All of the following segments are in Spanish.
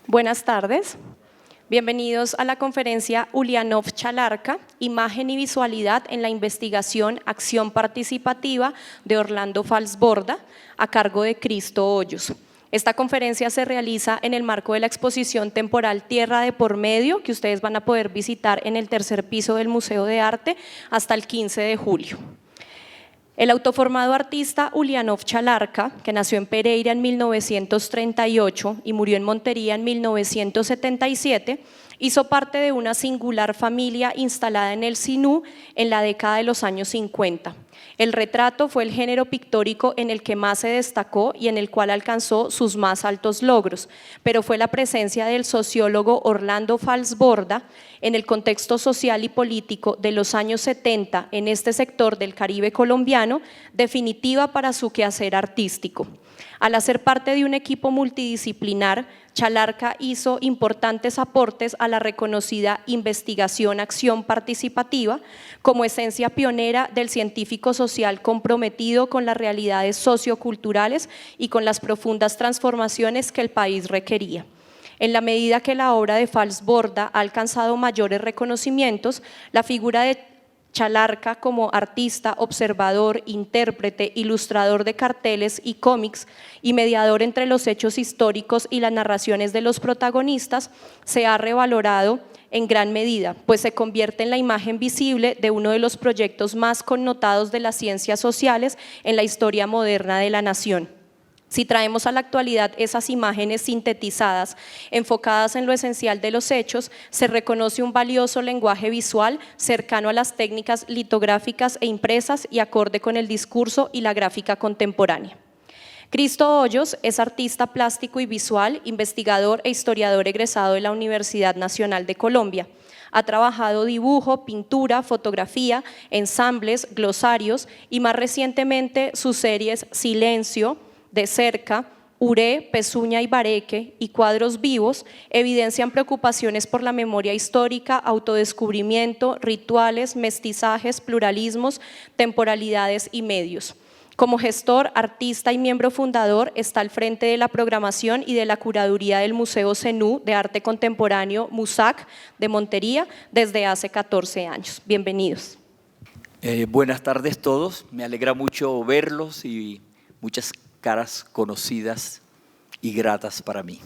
Buenas tardes. Bienvenidos a la conferencia Ulianov Chalarca, Imagen y Visualidad en la Investigación Acción Participativa de Orlando Falsborda, a cargo de Cristo Hoyos. Esta conferencia se realiza en el marco de la exposición temporal Tierra de por Medio, que ustedes van a poder visitar en el tercer piso del Museo de Arte hasta el 15 de julio. El autoformado artista Ulianov Chalarca, que nació en Pereira en 1938 y murió en Montería en 1977, hizo parte de una singular familia instalada en el Sinú en la década de los años 50. El retrato fue el género pictórico en el que más se destacó y en el cual alcanzó sus más altos logros, pero fue la presencia del sociólogo Orlando Falsborda en el contexto social y político de los años 70 en este sector del Caribe colombiano definitiva para su quehacer artístico. Al hacer parte de un equipo multidisciplinar, Chalarca hizo importantes aportes a la reconocida investigación-acción participativa como esencia pionera del científico social comprometido con las realidades socioculturales y con las profundas transformaciones que el país requería. En la medida que la obra de Falsborda ha alcanzado mayores reconocimientos, la figura de Chalarca como artista, observador, intérprete, ilustrador de carteles y cómics y mediador entre los hechos históricos y las narraciones de los protagonistas se ha revalorado en gran medida, pues se convierte en la imagen visible de uno de los proyectos más connotados de las ciencias sociales en la historia moderna de la nación. Si traemos a la actualidad esas imágenes sintetizadas, enfocadas en lo esencial de los hechos, se reconoce un valioso lenguaje visual cercano a las técnicas litográficas e impresas y acorde con el discurso y la gráfica contemporánea. Cristo Hoyos es artista plástico y visual, investigador e historiador egresado de la Universidad Nacional de Colombia. Ha trabajado dibujo, pintura, fotografía, ensambles, glosarios y más recientemente sus series Silencio, De cerca, Uré, Pezuña y Bareque y Cuadros vivos evidencian preocupaciones por la memoria histórica, autodescubrimiento, rituales, mestizajes, pluralismos, temporalidades y medios. Como gestor, artista y miembro fundador, está al frente de la programación y de la curaduría del Museo Zenú de Arte Contemporáneo MUSAC de Montería desde hace 14 años. Bienvenidos. Buenas tardes todos, me alegra mucho verlos y muchas caras conocidas y gratas para mí.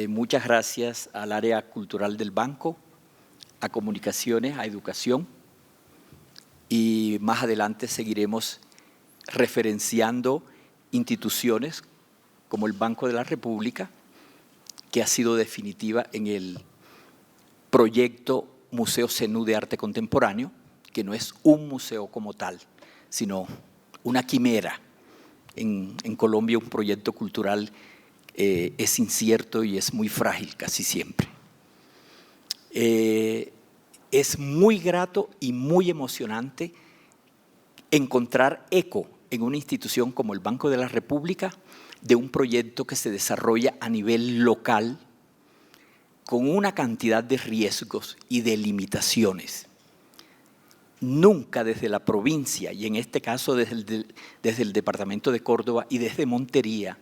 Muchas gracias al área cultural del banco, a comunicaciones, a educación, y más adelante seguiremos referenciando instituciones como el Banco de la República, que ha sido definitiva en el proyecto Museo Zenú de Arte Contemporáneo, que no es un museo como tal, sino una quimera. En Colombia un proyecto cultural es incierto y es muy frágil casi siempre. Es muy grato y muy emocionante encontrar eco en una institución como el Banco de la República de un proyecto que se desarrolla a nivel local con una cantidad de riesgos y de limitaciones. Nunca desde la provincia, y en este caso desde el departamento de Córdoba y desde Montería,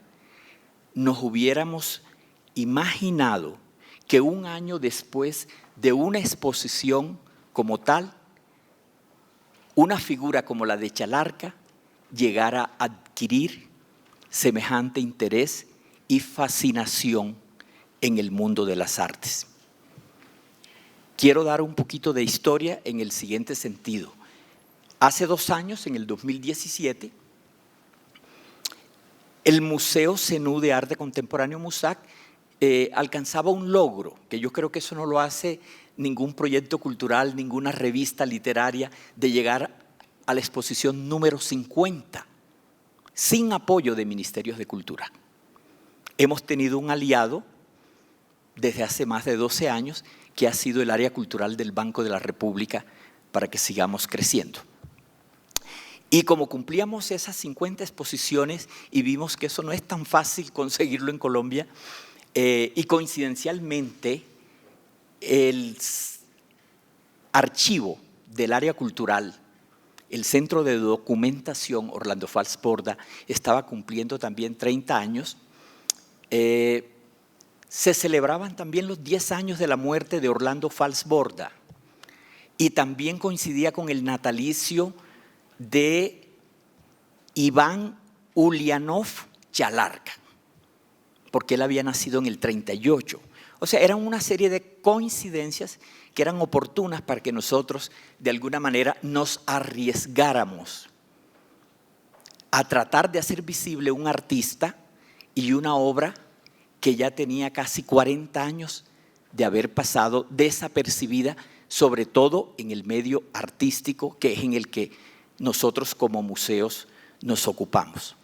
nos hubiéramos imaginado que un año después de una exposición como tal, una figura como la de Chalarca llegara a adquirir semejante interés y fascinación en el mundo de las artes. Quiero dar un poquito de historia en el siguiente sentido. Hace 2 años, en el 2017, el Museo Zenú de Arte Contemporáneo MUSAC alcanzaba un logro, que yo creo que eso no lo hace ningún proyecto cultural, ninguna revista literaria, de llegar a la exposición número 50, sin apoyo de ministerios de cultura. Hemos tenido un aliado desde hace más de 12 años, que ha sido el área cultural del Banco de la República para que sigamos creciendo. Y como cumplíamos esas 50 exposiciones y vimos que eso no es tan fácil conseguirlo en Colombia, y coincidencialmente el archivo del área cultural, el Centro de Documentación Orlando Falsborda, estaba cumpliendo también 30 años, se celebraban también los 10 años de la muerte de Orlando Falsborda y también coincidía con el natalicio de Iván Ulianov Chalarka, porque él había nacido en el 38. O sea, eran una serie de coincidencias que eran oportunas para que nosotros, de alguna manera, nos arriesgáramos a tratar de hacer visible un artista y una obra que ya tenía casi 40 años de haber pasado desapercibida, sobre todo en el medio artístico, que es en el que nosotros como museos nos ocupamos.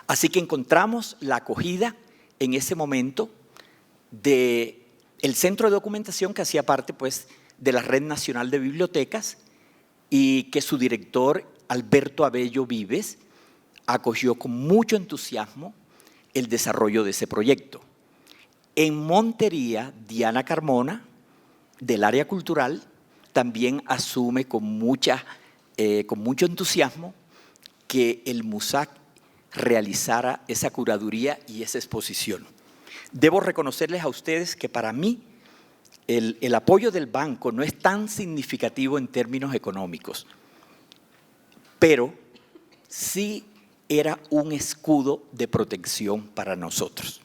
Así que encontramos la acogida en ese momento del Centro de Documentación, que hacía parte pues, de la Red Nacional de Bibliotecas, y que su director, Alberto Abello Vives, acogió con mucho entusiasmo el desarrollo de ese proyecto. En Montería, Diana Carmona, del área cultural, también asume con mucho entusiasmo que el MUSAC realizara esa curaduría y esa exposición. Debo reconocerles a ustedes que para mí el apoyo del banco no es tan significativo en términos económicos, pero sí era un escudo de protección para nosotros.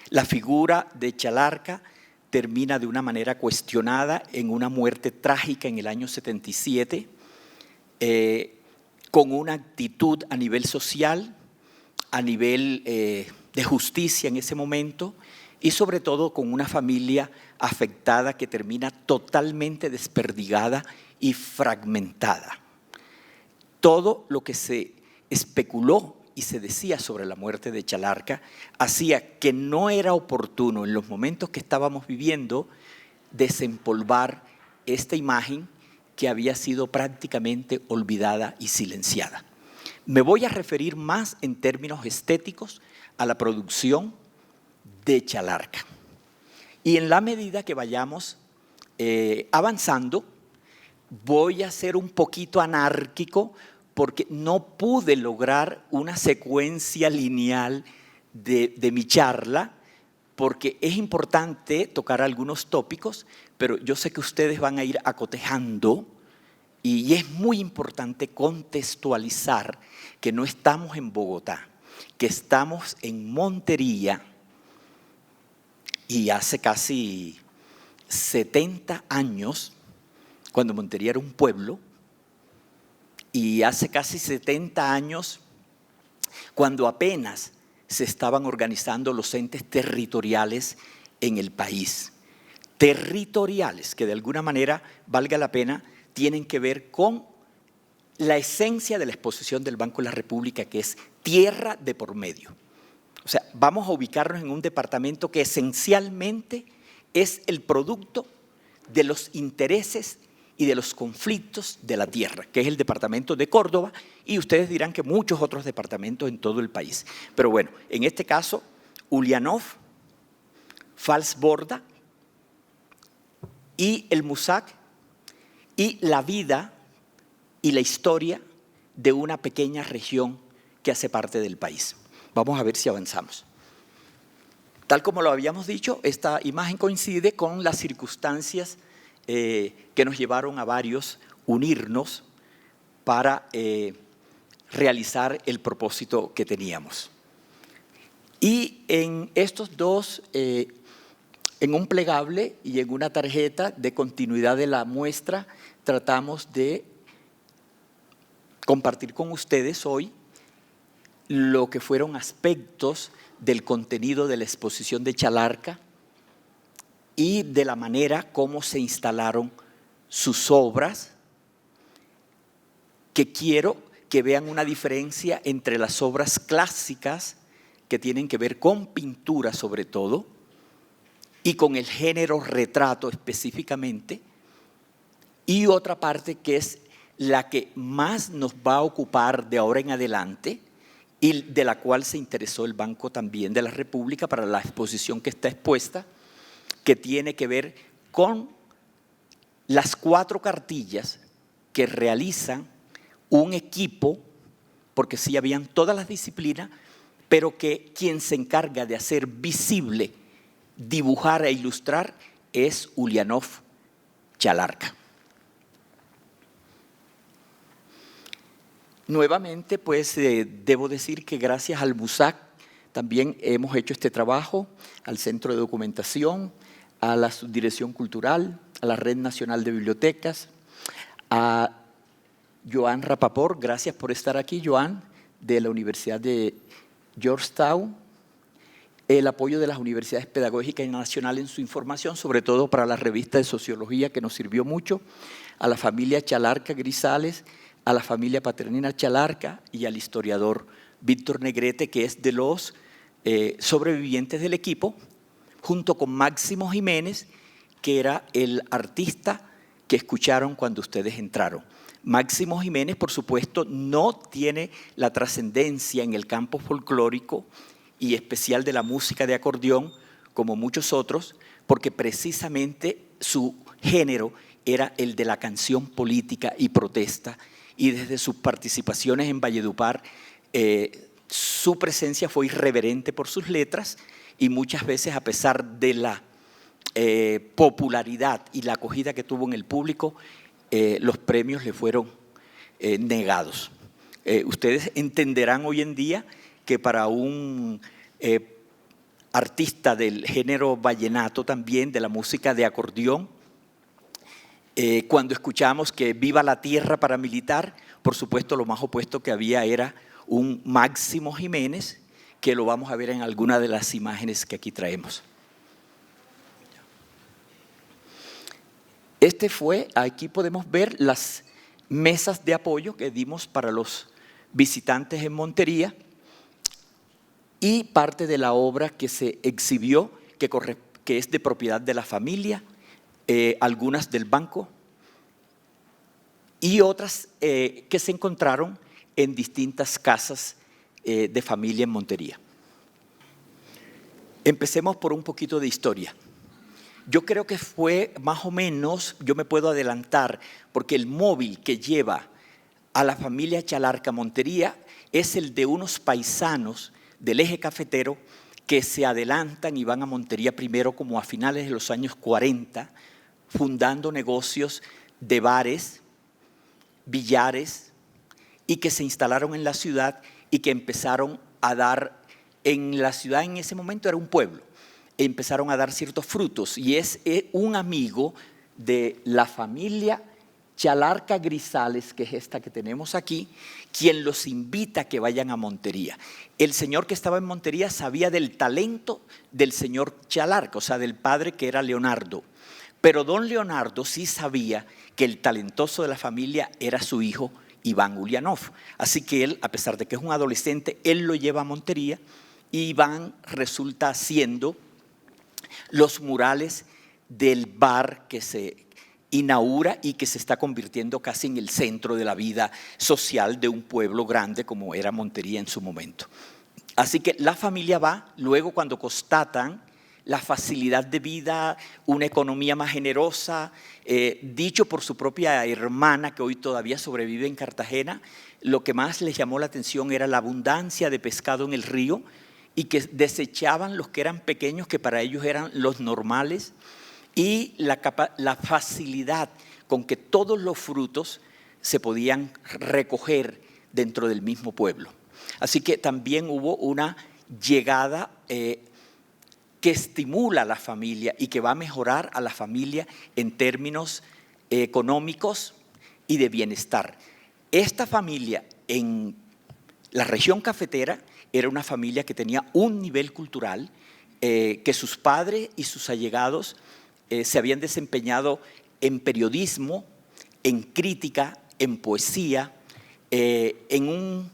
La figura de Chalarka termina de una manera cuestionada en una muerte trágica en el año 77, con una actitud a nivel social, a nivel de justicia en ese momento y sobre todo con una familia afectada que termina totalmente desperdigada y fragmentada. Todo lo que se especuló y se decía sobre la muerte de Chalarka hacía que no era oportuno en los momentos que estábamos viviendo desempolvar esta imagen que había sido prácticamente olvidada y silenciada. Me voy a referir más en términos estéticos a la producción de Chalarka. Y en la medida que vayamos avanzando, voy a ser un poquito anárquico porque no pude lograr una secuencia lineal de mi charla, porque es importante tocar algunos tópicos, pero yo sé que ustedes van a ir acotejando y es muy importante contextualizar que no estamos en Bogotá, que estamos en Montería y hace casi 70 años, cuando Montería era un pueblo, y hace casi 70 años, cuando apenas se estaban organizando los entes territoriales en el país. Territoriales, que de alguna manera, valga la pena, tienen que ver con la esencia de la exposición del Banco de la República, que es tierra de por medio. O sea, vamos a ubicarnos en un departamento que esencialmente es el producto de los intereses y de los conflictos de la tierra, que es el departamento de Córdoba, y ustedes dirán que muchos otros departamentos en todo el país. Pero bueno, en este caso, Ulianov, Falsborda y el MUSAC y la vida y la historia de una pequeña región que hace parte del país. Vamos a ver si avanzamos. Tal como lo habíamos dicho, esta imagen coincide con las circunstancias que nos llevaron a varios unirnos para realizar el propósito que teníamos. Y en estos dos, en un plegable y en una tarjeta de continuidad de la muestra, tratamos de compartir con ustedes hoy lo que fueron aspectos del contenido de la exposición de Chalarka y de la manera como se instalaron sus obras, que quiero que vean una diferencia entre las obras clásicas, que tienen que ver con pintura sobre todo, y con el género retrato específicamente, y otra parte que es la que más nos va a ocupar de ahora en adelante y de la cual se interesó el Banco también de la República para la exposición que está expuesta, que tiene que ver con las 4 cartillas que realizan un equipo, porque sí habían todas las disciplinas, pero que quien se encarga de hacer visible, dibujar e ilustrar es Ulianov Chalarca. Nuevamente, pues debo decir que gracias al BUSAC también hemos hecho este trabajo, al Centro de Documentación, a la Subdirección Cultural, a la Red Nacional de Bibliotecas, a Joan Rapaport, gracias por estar aquí, Joan, de la Universidad de Georgetown, el apoyo de las universidades pedagógicas y nacionales en su información, sobre todo para la revista de sociología que nos sirvió mucho, a la familia Chalarca Grisales, a la familia Paternina Chalarca y al historiador Víctor Negrete, que es de los sobrevivientes del equipo, junto con Máximo Jiménez, que era el artista que escucharon cuando ustedes entraron. Máximo Jiménez, por supuesto, no tiene la trascendencia en el campo folclórico y especial de la música de acordeón, como muchos otros, porque precisamente su género era el de la canción política y protesta, y desde sus participaciones en Valledupar, su presencia fue irreverente por sus letras, y muchas veces, a pesar de la popularidad y la acogida que tuvo en el público, los premios le fueron negados. Ustedes entenderán hoy en día que para un artista del género vallenato también, de la música de acordeón, cuando escuchamos que viva la tierra paramilitar, por supuesto lo más opuesto que había era un Máximo Jiménez, que lo vamos a ver en alguna de las imágenes que aquí traemos. Aquí podemos ver las mesas de apoyo que dimos para los visitantes en Montería y parte de la obra que se exhibió, que es de propiedad de la familia, algunas del banco y otras que se encontraron en distintas casas de familia en Montería. Empecemos por un poquito de historia. Yo creo que fue más o menos, yo me puedo adelantar, porque el móvil que lleva a la familia Chalarca Montería es el de unos paisanos del eje cafetero que se adelantan y van a Montería primero como a finales de los años 40, fundando negocios de bares, billares, y que se instalaron en la ciudad y que empezaron a dar, en la ciudad en ese momento era un pueblo, empezaron a dar ciertos frutos, y es un amigo de la familia Chalarca Grisales, que es esta que tenemos aquí, quien los invita a que vayan a Montería. El señor que estaba en Montería sabía del talento del señor Chalarca, o sea, del padre que era Leonardo, pero don Leonardo sí sabía que el talentoso de la familia era su hijo Iván Ulianov. Así que él, a pesar de que es un adolescente, él lo lleva a Montería, y Iván resulta haciendo los murales del bar que se inaugura y que se está convirtiendo casi en el centro de la vida social de un pueblo grande como era Montería en su momento. Así que la familia va, luego cuando constatan la facilidad de vida, una economía más generosa, dicho por su propia hermana que hoy todavía sobrevive en Cartagena, lo que más les llamó la atención era la abundancia de pescado en el río, y que desechaban los que eran pequeños, que para ellos eran los normales, y la facilidad con que todos los frutos se podían recoger dentro del mismo pueblo. Así que también hubo una llegada que estimula a la familia y que va a mejorar a la familia en términos económicos y de bienestar. Esta familia en la región cafetera era una familia que tenía un nivel cultural, que sus padres y sus allegados se habían desempeñado en periodismo, en crítica, en poesía, en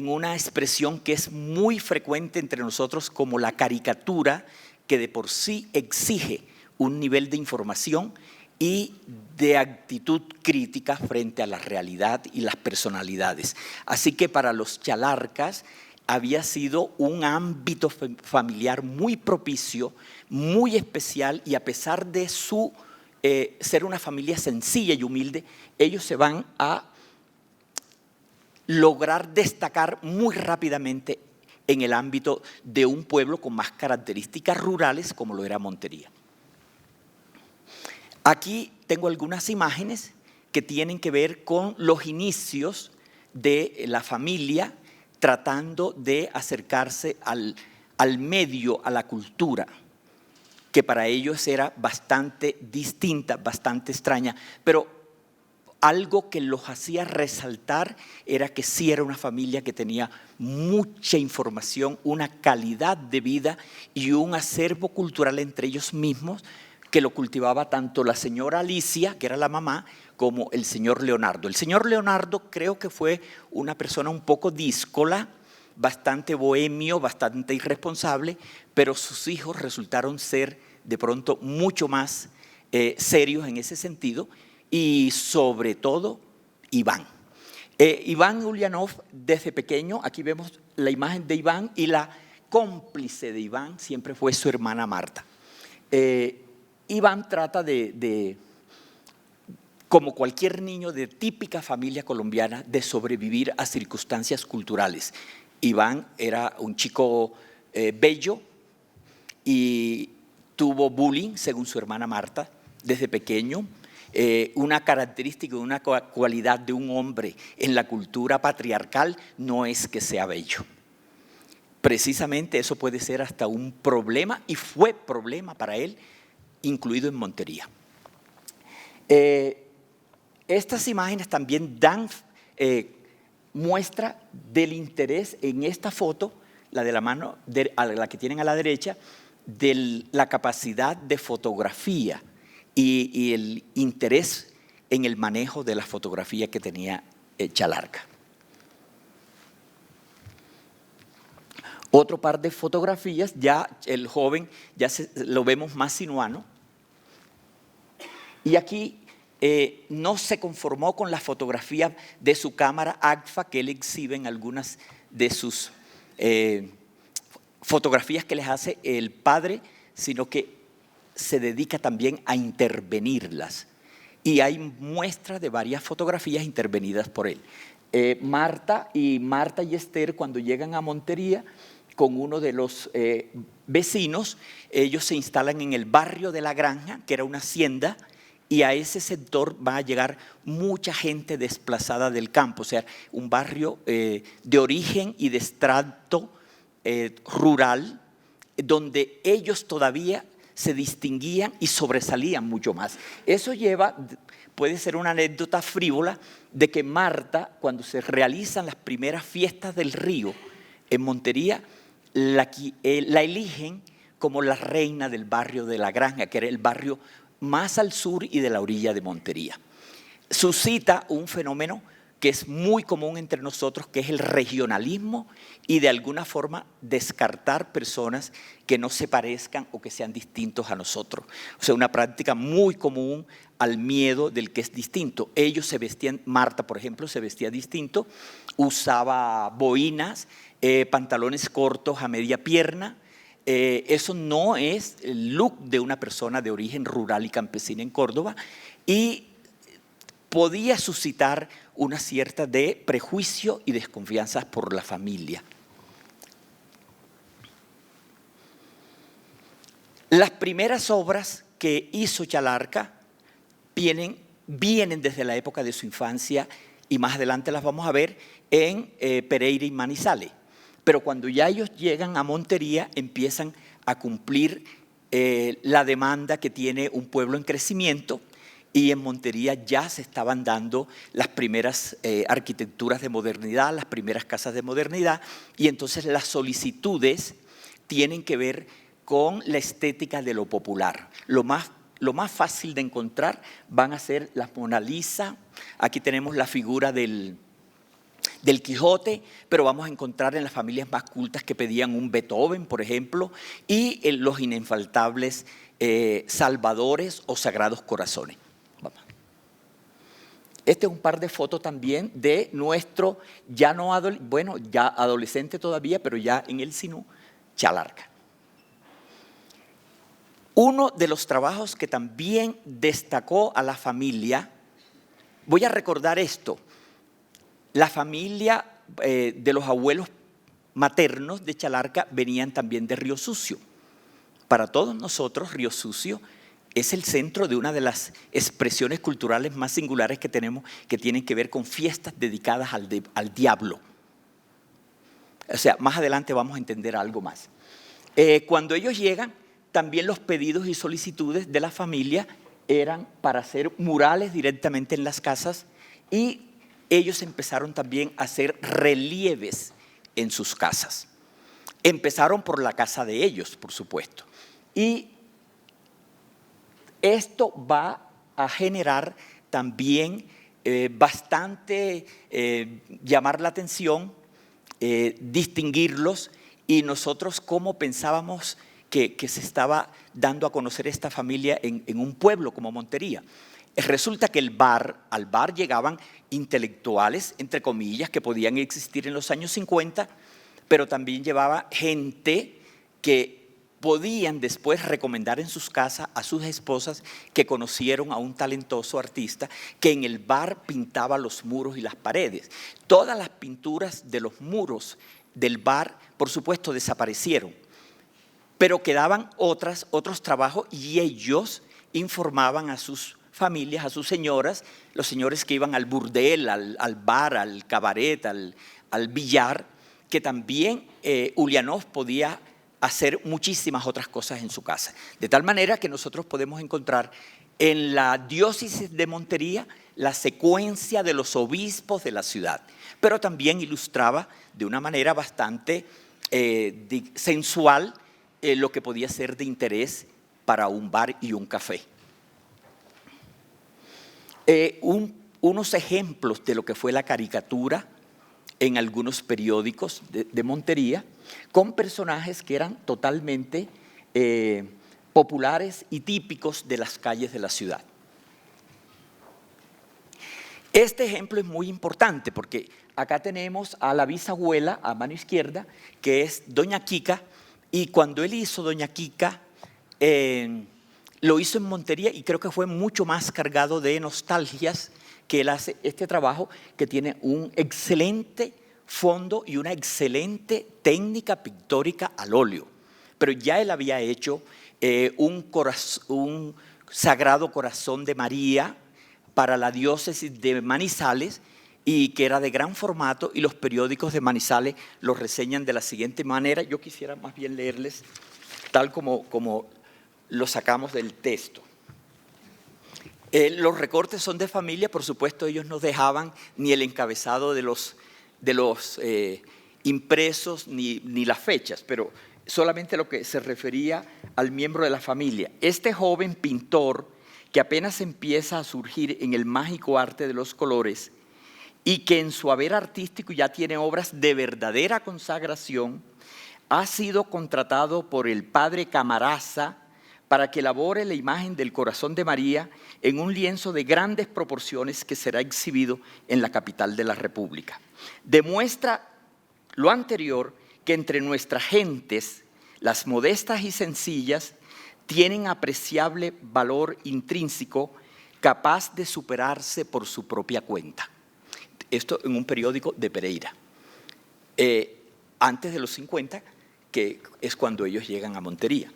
una expresión que es muy frecuente entre nosotros como la caricatura, que de por sí exige un nivel de información y de actitud crítica frente a la realidad y las personalidades. Así que para los Chalarcas había sido un ámbito familiar muy propicio, muy especial, y a pesar de ser una familia sencilla y humilde, ellos se van a lograr destacar muy rápidamente en el ámbito de un pueblo con más características rurales como lo era Montería. Aquí tengo algunas imágenes que tienen que ver con los inicios de la familia tratando de acercarse al medio, a la cultura, que para ellos era bastante distinta, bastante extraña, pero algo que los hacía resaltar era que sí era una familia que tenía mucha información, una calidad de vida y un acervo cultural entre ellos mismos que lo cultivaba tanto la señora Alicia, que era la mamá, como el señor Leonardo. El señor Leonardo creo que fue una persona un poco díscola, bastante bohemio, bastante irresponsable, pero sus hijos resultaron ser de pronto mucho más serios en ese sentido, y sobre todo Iván. Iván Ulianov desde pequeño, aquí vemos la imagen de Iván, y la cómplice de Iván siempre fue su hermana Marta. Iván trata como cualquier niño de típica familia colombiana, de sobrevivir a circunstancias culturales. Iván era un chico bello y tuvo bullying, según su hermana Marta, desde pequeño. Una característica, una cualidad de un hombre en la cultura patriarcal no es que sea bello. Precisamente eso puede ser hasta un problema, y fue problema para él, incluido en Montería. Estas imágenes también dan muestra del interés en esta foto, la de la mano, la que tienen a la derecha, de la capacidad de fotografía y el interés en el manejo de la fotografía que tenía Chalarca. Otro par de fotografías, ya el joven, ya lo vemos más sinuano. Y aquí no se conformó con la fotografía de su cámara Agfa, que él exhibe en algunas de sus fotografías que les hace el padre, sino que se dedica también a intervenirlas. Y hay muestras de varias fotografías intervenidas por él. Marta y Esther, cuando llegan a Montería con uno de los vecinos, ellos se instalan en el barrio de La Granja, que era una hacienda, y a ese sector va a llegar mucha gente desplazada del campo, o sea, un barrio de origen y de estrato rural, donde ellos todavía se distinguían y sobresalían mucho más. Eso puede ser una anécdota frívola, de que Marta, cuando se realizan las primeras fiestas del río en Montería, la eligen como la reina del barrio de La Granja, que era el barrio más al sur y de la orilla de Montería. Suscita un fenómeno que es muy común entre nosotros, que es el regionalismo, y de alguna forma descartar personas que no se parezcan o que sean distintos a nosotros. O sea, una práctica muy común al miedo del que es distinto. Ellos se vestían, Marta, por ejemplo, se vestía distinto, usaba boinas, pantalones cortos a media pierna. Eso no es el look de una persona de origen rural y campesina en Córdoba, y podía suscitar una cierta de prejuicio y desconfianza por la familia. Las primeras obras que hizo Chalarca vienen desde la época de su infancia, y más adelante las vamos a ver en Pereira y Manizales. Pero cuando ya ellos llegan a Montería, empiezan a cumplir la demanda que tiene un pueblo en crecimiento, y en Montería ya se estaban dando las primeras arquitecturas de modernidad, las primeras casas de modernidad, y entonces las solicitudes tienen que ver con la estética de lo popular. Lo más fácil de encontrar van a ser las Mona Lisa. Aquí tenemos la figura del Quijote, pero vamos a encontrar en las familias más cultas que pedían un Beethoven, por ejemplo, y en los inefaltables Salvadores o Sagrados Corazones. Vamos. Este es un par de fotos también de nuestro, ya adolescente todavía, pero ya en el Sinú, Chalarca. Uno de los trabajos que también destacó a la familia, voy a recordar esto, la familia de los abuelos maternos de Chalarca venían también de Río Sucio. Para todos nosotros, Río Sucio es el centro de una de las expresiones culturales más singulares que tenemos, que tienen que ver con fiestas dedicadas al diablo. O sea, más adelante vamos a entender algo más. Cuando ellos llegan, también los pedidos y solicitudes de la familia eran para hacer murales directamente en las casas, y ellos empezaron también a hacer relieves en sus casas. Empezaron por la casa de ellos, por supuesto. Y esto va a generar también bastante llamar la atención, distinguirlos, y nosotros cómo pensábamos que se estaba dando a conocer esta familia en un pueblo como Montería. Resulta que al bar llegaban intelectuales, entre comillas, que podían existir en los años 50, pero también llevaba gente que podían después recomendar en sus casas a sus esposas que conocieron a un talentoso artista que en el bar pintaba los muros y las paredes. Todas las pinturas de los muros del bar, por supuesto, desaparecieron, pero quedaban otros trabajos, y ellos informaban a sus familias, a sus señoras, los señores que iban al burdel, al bar, al cabaret, al billar, que también Ulianov podía hacer muchísimas otras cosas en su casa. De tal manera que nosotros podemos encontrar en la diócesis de Montería la secuencia de los obispos de la ciudad, pero también ilustraba de una manera bastante sensual lo que podía ser de interés para un bar y un café. Unos ejemplos de lo que fue la caricatura en algunos periódicos de Montería, con personajes que eran totalmente populares y típicos de las calles de la ciudad. Este ejemplo es muy importante porque acá tenemos a la bisabuela, a mano izquierda, que es doña Quica, y cuando él hizo doña Quica, lo hizo en Montería, y creo que fue mucho más cargado de nostalgias que él hace este trabajo, que tiene un excelente fondo y una excelente técnica pictórica al óleo. Pero ya él había hecho un Sagrado Corazón de María para la diócesis de Manizales, y que era de gran formato, y los periódicos de Manizales lo reseñan de la siguiente manera. Yo quisiera más bien leerles tal como lo sacamos del texto. Los recortes son de familia, por supuesto. Ellos no dejaban ni el encabezado de los impresos ni las fechas, pero solamente lo que se refería al miembro de la familia. Este joven pintor, que apenas empieza a surgir en el mágico arte de los colores y que en su haber artístico ya tiene obras de verdadera consagración, ha sido contratado por el padre Camarasa para que elabore la imagen del Corazón de María en un lienzo de grandes proporciones que será exhibido en la capital de la República. Demuestra lo anterior, que entre nuestras gentes, las modestas y sencillas, tienen apreciable valor intrínseco, capaz de superarse por su propia cuenta. Esto en un periódico de Pereira. Antes de los 50, que es cuando ellos llegan a Montería.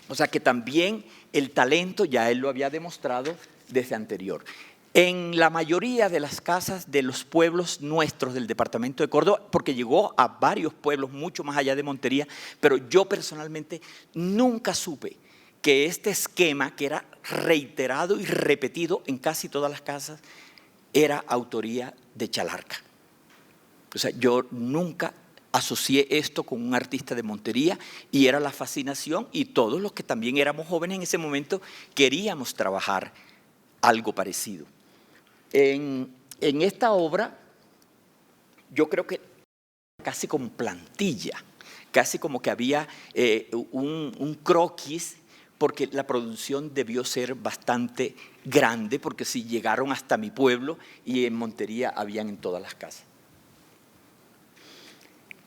O sea que también el talento ya él lo había demostrado desde anterior. En la mayoría de las casas de los pueblos nuestros del departamento de Córdoba, porque llegó a varios pueblos mucho más allá de Montería, pero yo personalmente nunca supe que este esquema, que era reiterado y repetido en casi todas las casas, era autoría de Chalarca. O sea, yo nunca asocié esto con un artista de Montería, y era la fascinación, y todos los que también éramos jóvenes en ese momento queríamos trabajar algo parecido. En esta obra, yo creo que casi con plantilla, casi como que había un croquis, porque la producción debió ser bastante grande, porque si llegaron hasta mi pueblo, y en Montería habían en todas las casas.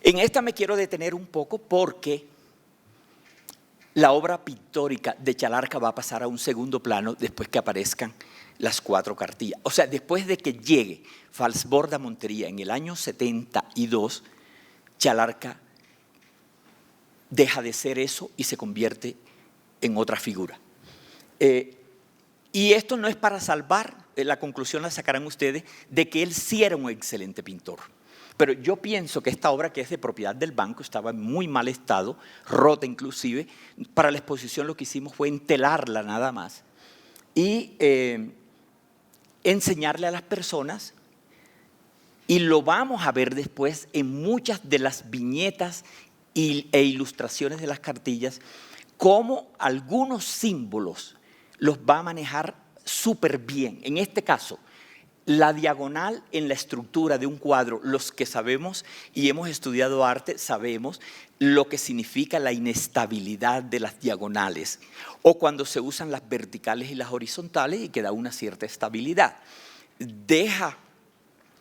En esta me quiero detener un poco porque la obra pictórica de Chalarca va a pasar a un segundo plano después que aparezcan las 4 cartillas. O sea, después de que llegue Falsborda a Montería en el año 72, Chalarca deja de ser eso y se convierte en otra figura. Y esto no es para salvar, la conclusión la sacarán ustedes, de que él sí era un excelente pintor. Pero yo pienso que esta obra, que es de propiedad del banco, estaba en muy mal estado, rota inclusive. Para la exposición lo que hicimos fue entelarla nada más y enseñarle a las personas, y lo vamos a ver después en muchas de las viñetas e ilustraciones de las cartillas, cómo algunos símbolos los va a manejar súper bien. En este caso, la diagonal en la estructura de un cuadro, los que sabemos y hemos estudiado arte sabemos lo que significa la inestabilidad de las diagonales, o cuando se usan las verticales y las horizontales y que da una cierta estabilidad. Deja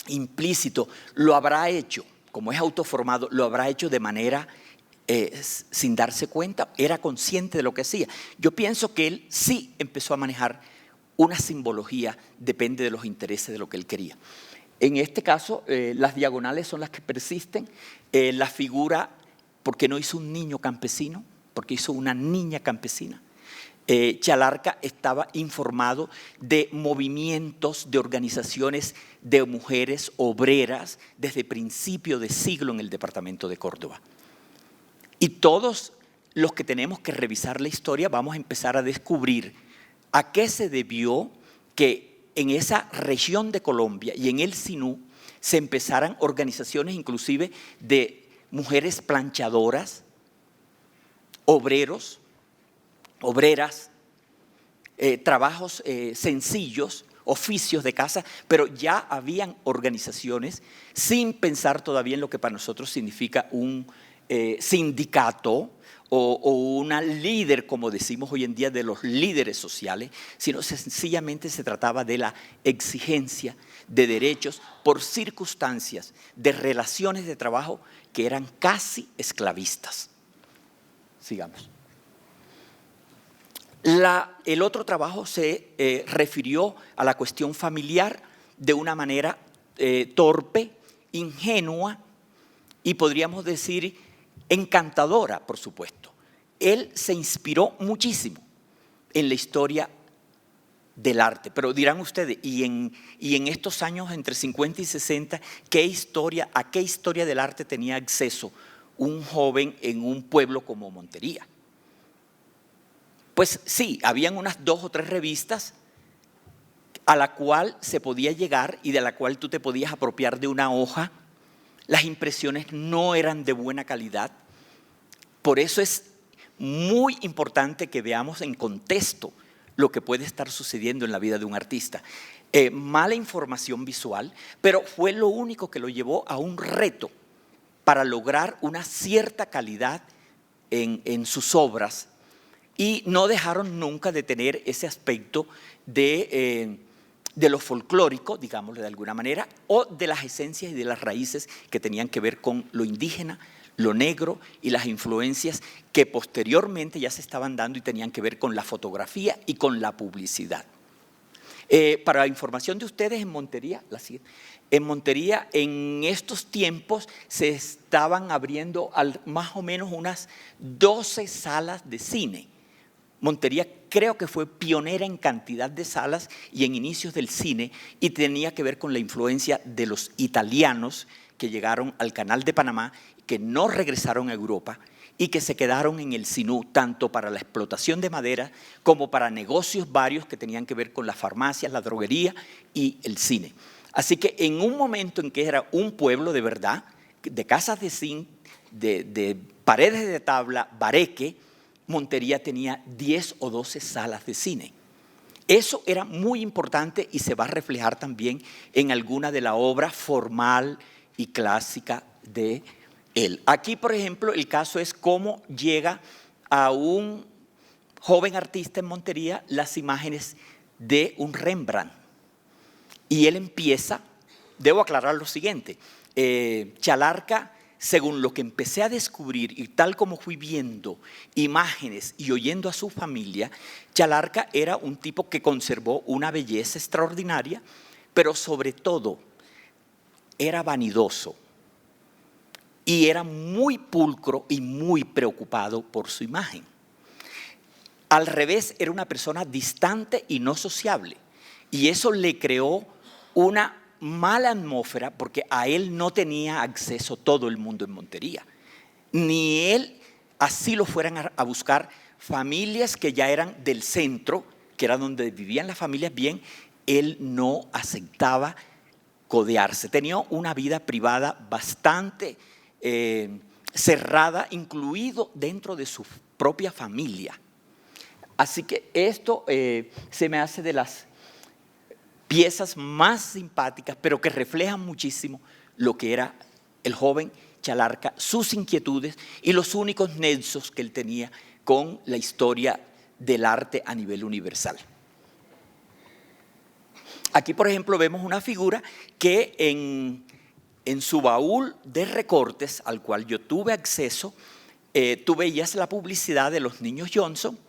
implícito, lo habrá hecho, como es autoformado, lo habrá hecho de manera sin darse cuenta, era consciente de lo que hacía. Yo pienso que él sí empezó a manejar una simbología, depende de los intereses de lo que él quería. En este caso, las diagonales son las que persisten. La figura, porque no hizo un niño campesino, porque hizo una niña campesina. Chalarca estaba informado de movimientos, de organizaciones de mujeres obreras desde principio de siglo en el departamento de Córdoba. Y todos los que tenemos que revisar la historia vamos a empezar a descubrir a qué se debió que en esa región de Colombia y en el Sinú se empezaran organizaciones inclusive de mujeres planchadoras, obreros, obreras, trabajos sencillos, oficios de casa, pero ya habían organizaciones sin pensar todavía en lo que para nosotros significa un sindicato o una líder, como decimos hoy en día, de los líderes sociales, sino sencillamente se trataba de la exigencia de derechos por circunstancias de relaciones de trabajo que eran casi esclavistas. Sigamos. El otro trabajo se refirió a la cuestión familiar de una manera torpe, ingenua y podríamos decir encantadora, por supuesto. Él se inspiró muchísimo en la historia del arte, pero dirán ustedes, y en estos años entre 50 y 60, ¿a qué historia del arte tenía acceso un joven en un pueblo como Montería? Pues sí, habían unas 2 o 3 revistas a la cual se podía llegar y de la cual tú te podías apropiar de una hoja. Las impresiones no eran de buena calidad. Por eso es muy importante que veamos en contexto lo que puede estar sucediendo en la vida de un artista. Mala información visual, pero fue lo único que lo llevó a un reto para lograr una cierta calidad en sus obras, y no dejaron nunca de tener ese aspecto de lo folclórico, digámoslo de alguna manera, o de las esencias y de las raíces que tenían que ver con lo indígena, lo negro y las influencias que posteriormente ya se estaban dando y tenían que ver con la fotografía y con la publicidad. Para información de ustedes, en Montería en estos tiempos se estaban abriendo más o menos unas 12 salas de cine. Montería creo que fue pionera en cantidad de salas y en inicios del cine, y tenía que ver con la influencia de los italianos que llegaron al Canal de Panamá, que no regresaron a Europa y que se quedaron en el Sinú, tanto para la explotación de madera como para negocios varios que tenían que ver con las farmacias, la droguería y el cine. Así que en un momento en que era un pueblo de verdad, de casas de zinc, de paredes de tabla, bareque, Montería tenía 10 o 12 salas de cine. Eso era muy importante y se va a reflejar también en alguna de la obra formal y clásica de él. Aquí, por ejemplo, el caso es cómo llega a un joven artista en Montería las imágenes de un Rembrandt. Y él empieza, debo aclarar lo siguiente, Chalarca, según lo que empecé a descubrir y tal como fui viendo imágenes y oyendo a su familia, Chalarca era un tipo que conservó una belleza extraordinaria, pero sobre todo era vanidoso. y era muy pulcro y muy preocupado por su imagen. Al revés, era una persona distante y no sociable, y eso le creó una mala atmósfera porque a él no tenía acceso todo el mundo en Montería, ni él, así lo fueran a buscar familias que ya eran del centro, que era donde vivían las familias bien, él no aceptaba codearse. Tenía una vida privada bastante cerrada, incluido dentro de su propia familia. Así que esto se me hace de las piezas más simpáticas, pero que reflejan muchísimo lo que era el joven Chalarca, sus inquietudes y los únicos nexos que él tenía con la historia del arte a nivel universal. Aquí, por ejemplo, vemos una figura que en su baúl de recortes, al cual yo tuve acceso, tú veías la publicidad de los niños Johnson,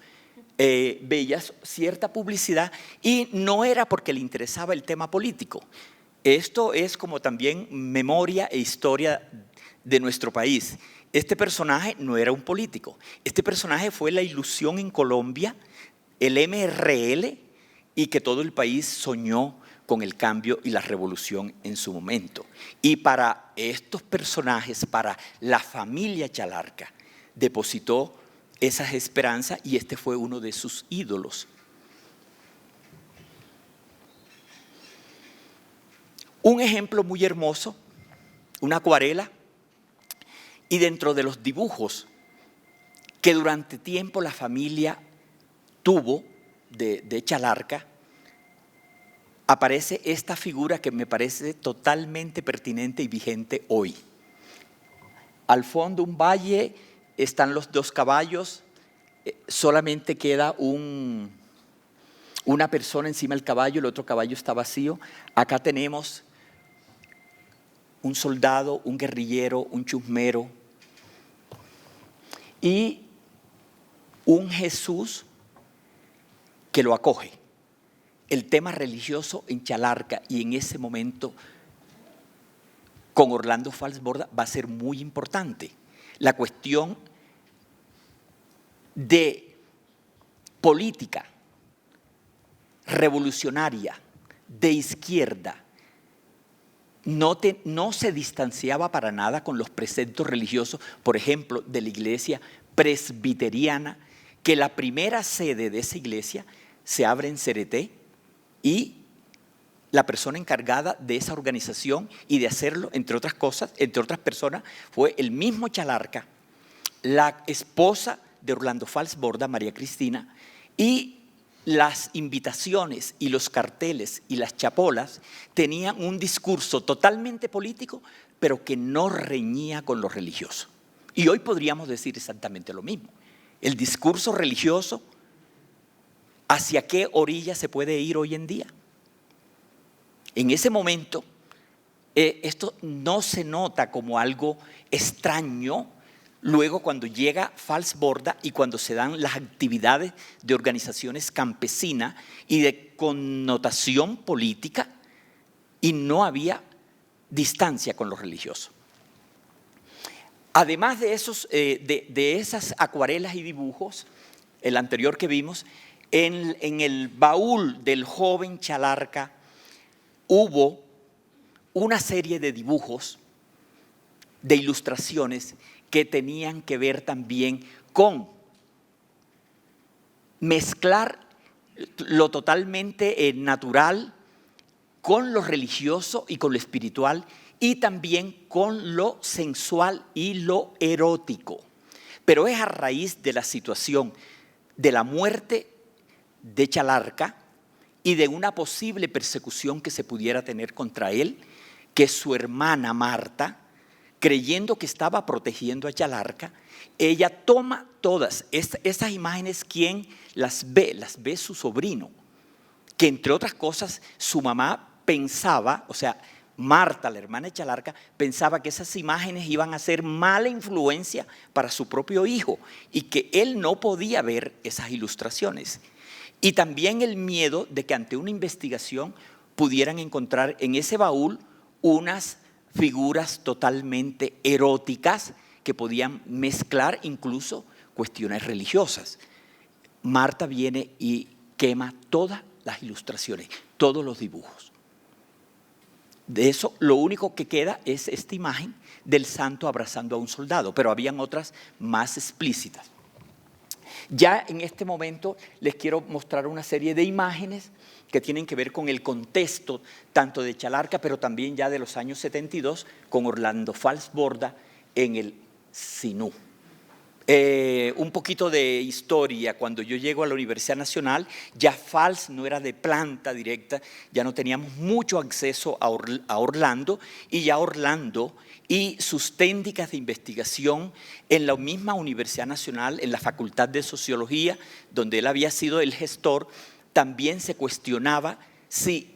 veías cierta publicidad y no era porque le interesaba el tema político. Esto es como también memoria e historia de nuestro país. Este personaje no era un político, este personaje fue la ilusión en Colombia, el MRL, y que todo el país soñó con el cambio y la revolución en su momento. Y para estos personajes, para la familia Chalarca, depositó esas esperanzas y este fue uno de sus ídolos. Un ejemplo muy hermoso, una acuarela, y dentro de los dibujos que durante tiempo la familia tuvo de Chalarca, aparece esta figura que me parece totalmente pertinente y vigente hoy. Al fondo un valle, están los dos caballos, solamente queda una persona encima del caballo, el otro caballo está vacío. Acá tenemos un soldado, un guerrillero, un chusmero y un Jesús que lo acoge. El tema religioso en Chalarca y en ese momento con Orlando Falsborda va a ser muy importante. La cuestión de política revolucionaria de izquierda no se distanciaba para nada con los preceptos religiosos, por ejemplo, de la iglesia presbiteriana, que la primera sede de esa iglesia se abre en Cereté y la persona encargada de esa organización y de hacerlo, entre otras cosas, entre otras personas, fue el mismo Chalarca, la esposa de Orlando Falsborda, María Cristina, y las invitaciones y los carteles y las chapolas tenían un discurso totalmente político, pero que no reñía con lo religioso. Y hoy podríamos decir exactamente lo mismo. El discurso religioso, ¿hacia qué orilla se puede ir hoy en día? En ese momento, esto no se nota como algo extraño. Luego, cuando llega Falsborda y cuando se dan las actividades de organizaciones campesinas y de connotación política, y no había distancia con lo religioso. Además de esas acuarelas y dibujos, el anterior que vimos, en el baúl del joven Chalarca hubo una serie de dibujos, de ilustraciones que tenían que ver también con mezclar lo totalmente natural con lo religioso y con lo espiritual y también con lo sensual y lo erótico. Pero es a raíz de la situación de la muerte de Chalarca y de una posible persecución que se pudiera tener contra él, que su hermana Marta, creyendo que estaba protegiendo a Chalarca, ella toma todas esas imágenes. ¿Quién las ve? Las ve su sobrino, que entre otras cosas su mamá pensaba, o sea, Marta, la hermana de Chalarca, pensaba que esas imágenes iban a ser mala influencia para su propio hijo y que él no podía ver esas ilustraciones. Y también el miedo de que ante una investigación pudieran encontrar en ese baúl unas figuras totalmente eróticas que podían mezclar incluso cuestiones religiosas. Marta viene y quema todas las ilustraciones, todos los dibujos. De eso, lo único que queda es esta imagen del santo abrazando a un soldado, pero habían otras más explícitas. Ya en este momento les quiero mostrar una serie de imágenes que tienen que ver con el contexto tanto de Chalarca, pero también ya de los años 72, con Orlando Fals Borda en el Sinú. Un poquito de historia. Cuando yo llego a la Universidad Nacional, ya Fals no era de planta directa, ya no teníamos mucho acceso a Orlando, y ya Orlando y sus técnicas de investigación en la misma Universidad Nacional, en la Facultad de Sociología, donde él había sido el gestor, también se cuestionaba si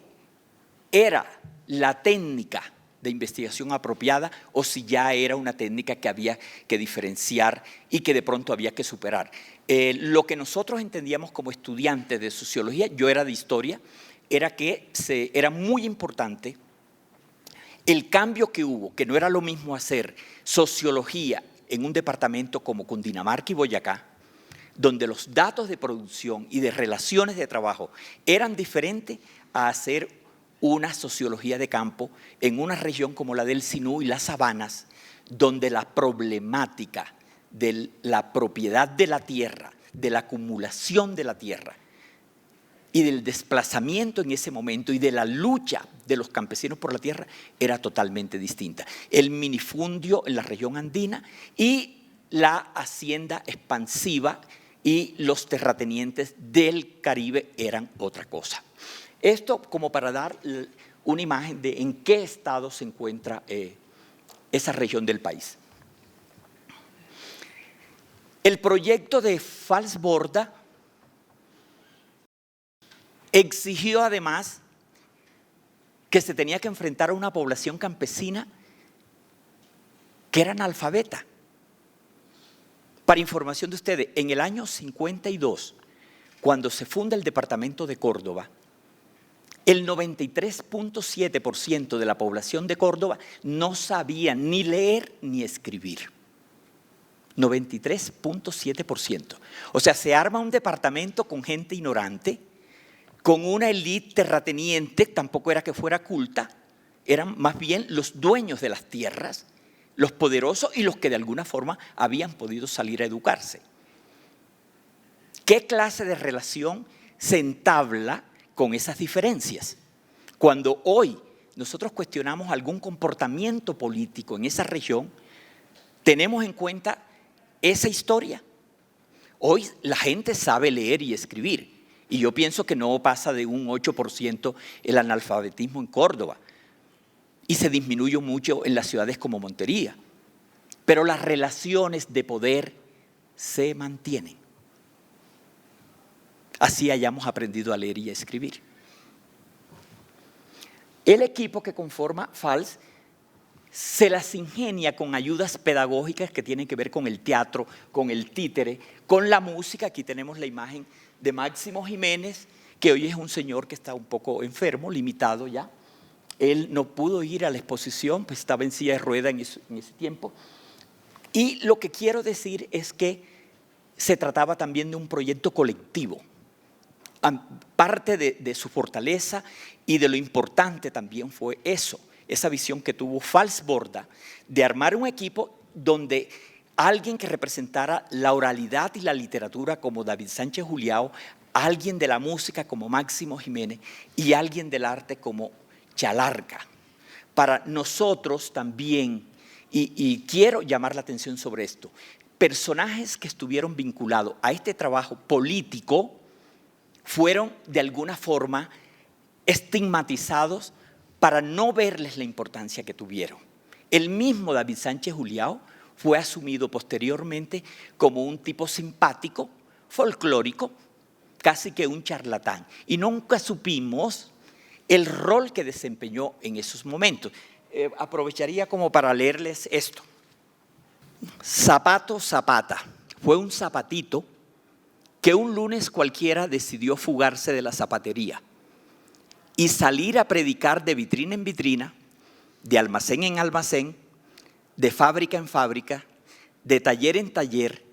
era la técnica de investigación apropiada o si ya era una técnica que había que diferenciar y que de pronto había que superar. Lo que nosotros entendíamos como estudiantes de sociología, yo era de historia, era que era muy importante el cambio que hubo, que no era lo mismo hacer sociología en un departamento como Cundinamarca y Boyacá, donde los datos de producción y de relaciones de trabajo eran diferentes a hacer una sociología de campo en una región como la del Sinú y las Sabanas, donde la problemática de la propiedad de la tierra, de la acumulación de la tierra y del desplazamiento en ese momento y de la lucha de los campesinos por la tierra era totalmente distinta. El minifundio en la región andina y la hacienda expansiva y los terratenientes del Caribe eran otra cosa. Esto como para dar una imagen de en qué estado se encuentra esa región del país. El proyecto de Fals Borda exigió además que se tenía que enfrentar a una población campesina que era analfabeta. Para información de ustedes, en el año 52, cuando se funda el departamento de Córdoba, el 93.7% de la población de Córdoba no sabía ni leer ni escribir. 93.7%. O sea, se arma un departamento con gente ignorante, con una élite terrateniente, tampoco era que fuera culta, eran más bien los dueños de las tierras, los poderosos y los que de alguna forma habían podido salir a educarse. ¿Qué clase de relación se entabla con esas diferencias? Cuando hoy nosotros cuestionamos algún comportamiento político en esa región, tenemos en cuenta esa historia. Hoy la gente sabe leer y escribir, y yo pienso que no pasa de un 8% el analfabetismo en Córdoba, y se disminuyó mucho en las ciudades como Montería. Pero las relaciones de poder se mantienen. Así hayamos aprendido a leer y a escribir. El equipo que conforma Fals se las ingenia con ayudas pedagógicas que tienen que ver con el teatro, con el títere, con la música. Aquí tenemos la imagen de Máximo Jiménez, que hoy es un señor que está un poco enfermo, limitado ya. Él no pudo ir a la exposición, pues estaba en silla de ruedas en ese tiempo. Y lo que quiero decir es que se trataba también de un proyecto colectivo. Parte de su fortaleza y de lo importante también fue eso, esa visión que tuvo Fals Borda de armar un equipo donde alguien que representara la oralidad y la literatura como David Sánchez Julião, alguien de la música como Máximo Jiménez y alguien del arte como Chalarca. Para nosotros también, y quiero llamar la atención sobre esto, personajes que estuvieron vinculados a este trabajo político fueron de alguna forma estigmatizados para no verles la importancia que tuvieron. El mismo David Sánchez Julião fue asumido posteriormente como un tipo simpático, folclórico, casi que un charlatán. Y nunca supimos el rol que desempeñó en esos momentos. Aprovecharía como para leerles esto. Zapato Zapata fue un zapatito que un lunes cualquiera decidió fugarse de la zapatería y salir a predicar de vitrina en vitrina, de almacén en almacén, de fábrica en fábrica, de taller en taller,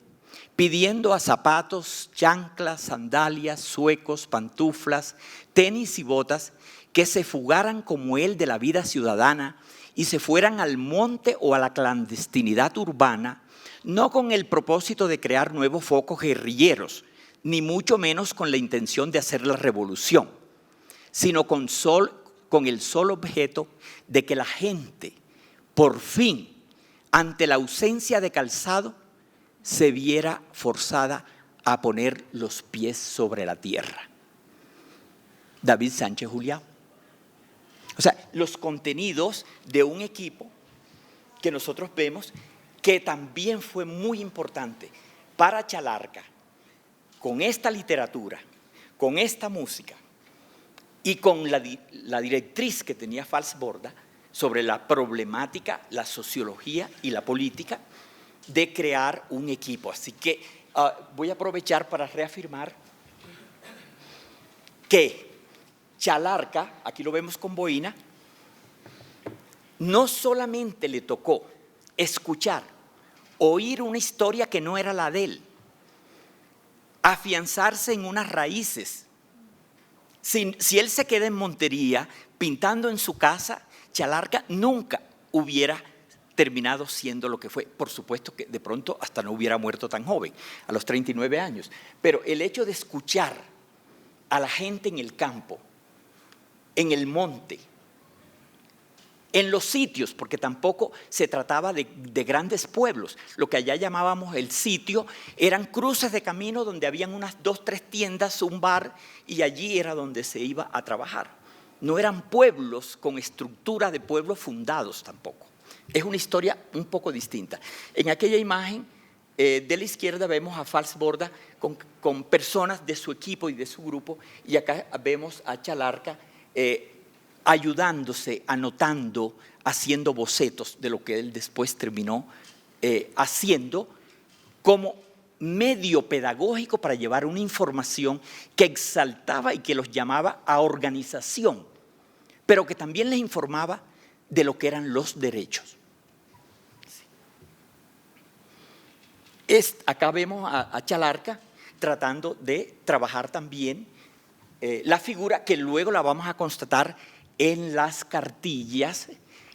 pidiendo a zapatos, chanclas, sandalias, zuecos, pantuflas, tenis y botas que se fugaran como él de la vida ciudadana y se fueran al monte o a la clandestinidad urbana, no con el propósito de crear nuevos focos guerrilleros, ni mucho menos con la intención de hacer la revolución, sino con el solo objeto de que la gente, por fin, ante la ausencia de calzado, se viera forzada a poner los pies sobre la tierra. David Sánchez Juliá. O sea, los contenidos de un equipo que nosotros vemos que también fue muy importante para Chalarca, con esta literatura, con esta música y con la directriz que tenía Falsborda sobre la problemática, la sociología y la política de crear un equipo. Así que voy a aprovechar para reafirmar que Chalarca, aquí lo vemos con Boina, no solamente le tocó escuchar, oír una historia que no era la de él, afianzarse en unas raíces. Si él se queda en Montería pintando en su casa, Chalarca nunca hubiera terminado siendo lo que fue. Por supuesto que de pronto hasta no hubiera muerto tan joven, a los 39 años. Pero el hecho de escuchar a la gente en el campo, en el monte, en los sitios, porque tampoco se trataba de grandes pueblos. Lo que allá llamábamos el sitio eran cruces de camino donde habían unas 2, 3 tiendas, un bar, y allí era donde se iba a trabajar. No eran pueblos con estructura de pueblos fundados tampoco. Es una historia un poco distinta. En aquella imagen de la izquierda vemos a Falsborda con personas de su equipo y de su grupo, y acá vemos a Chalarca ayudándose, anotando, haciendo bocetos de lo que él después terminó haciendo como medio pedagógico para llevar una información que exaltaba y que los llamaba a organización, pero que también les informaba de lo que eran los derechos. Acá vemos a Chalarca tratando de trabajar también la figura que luego la vamos a constatar en las cartillas,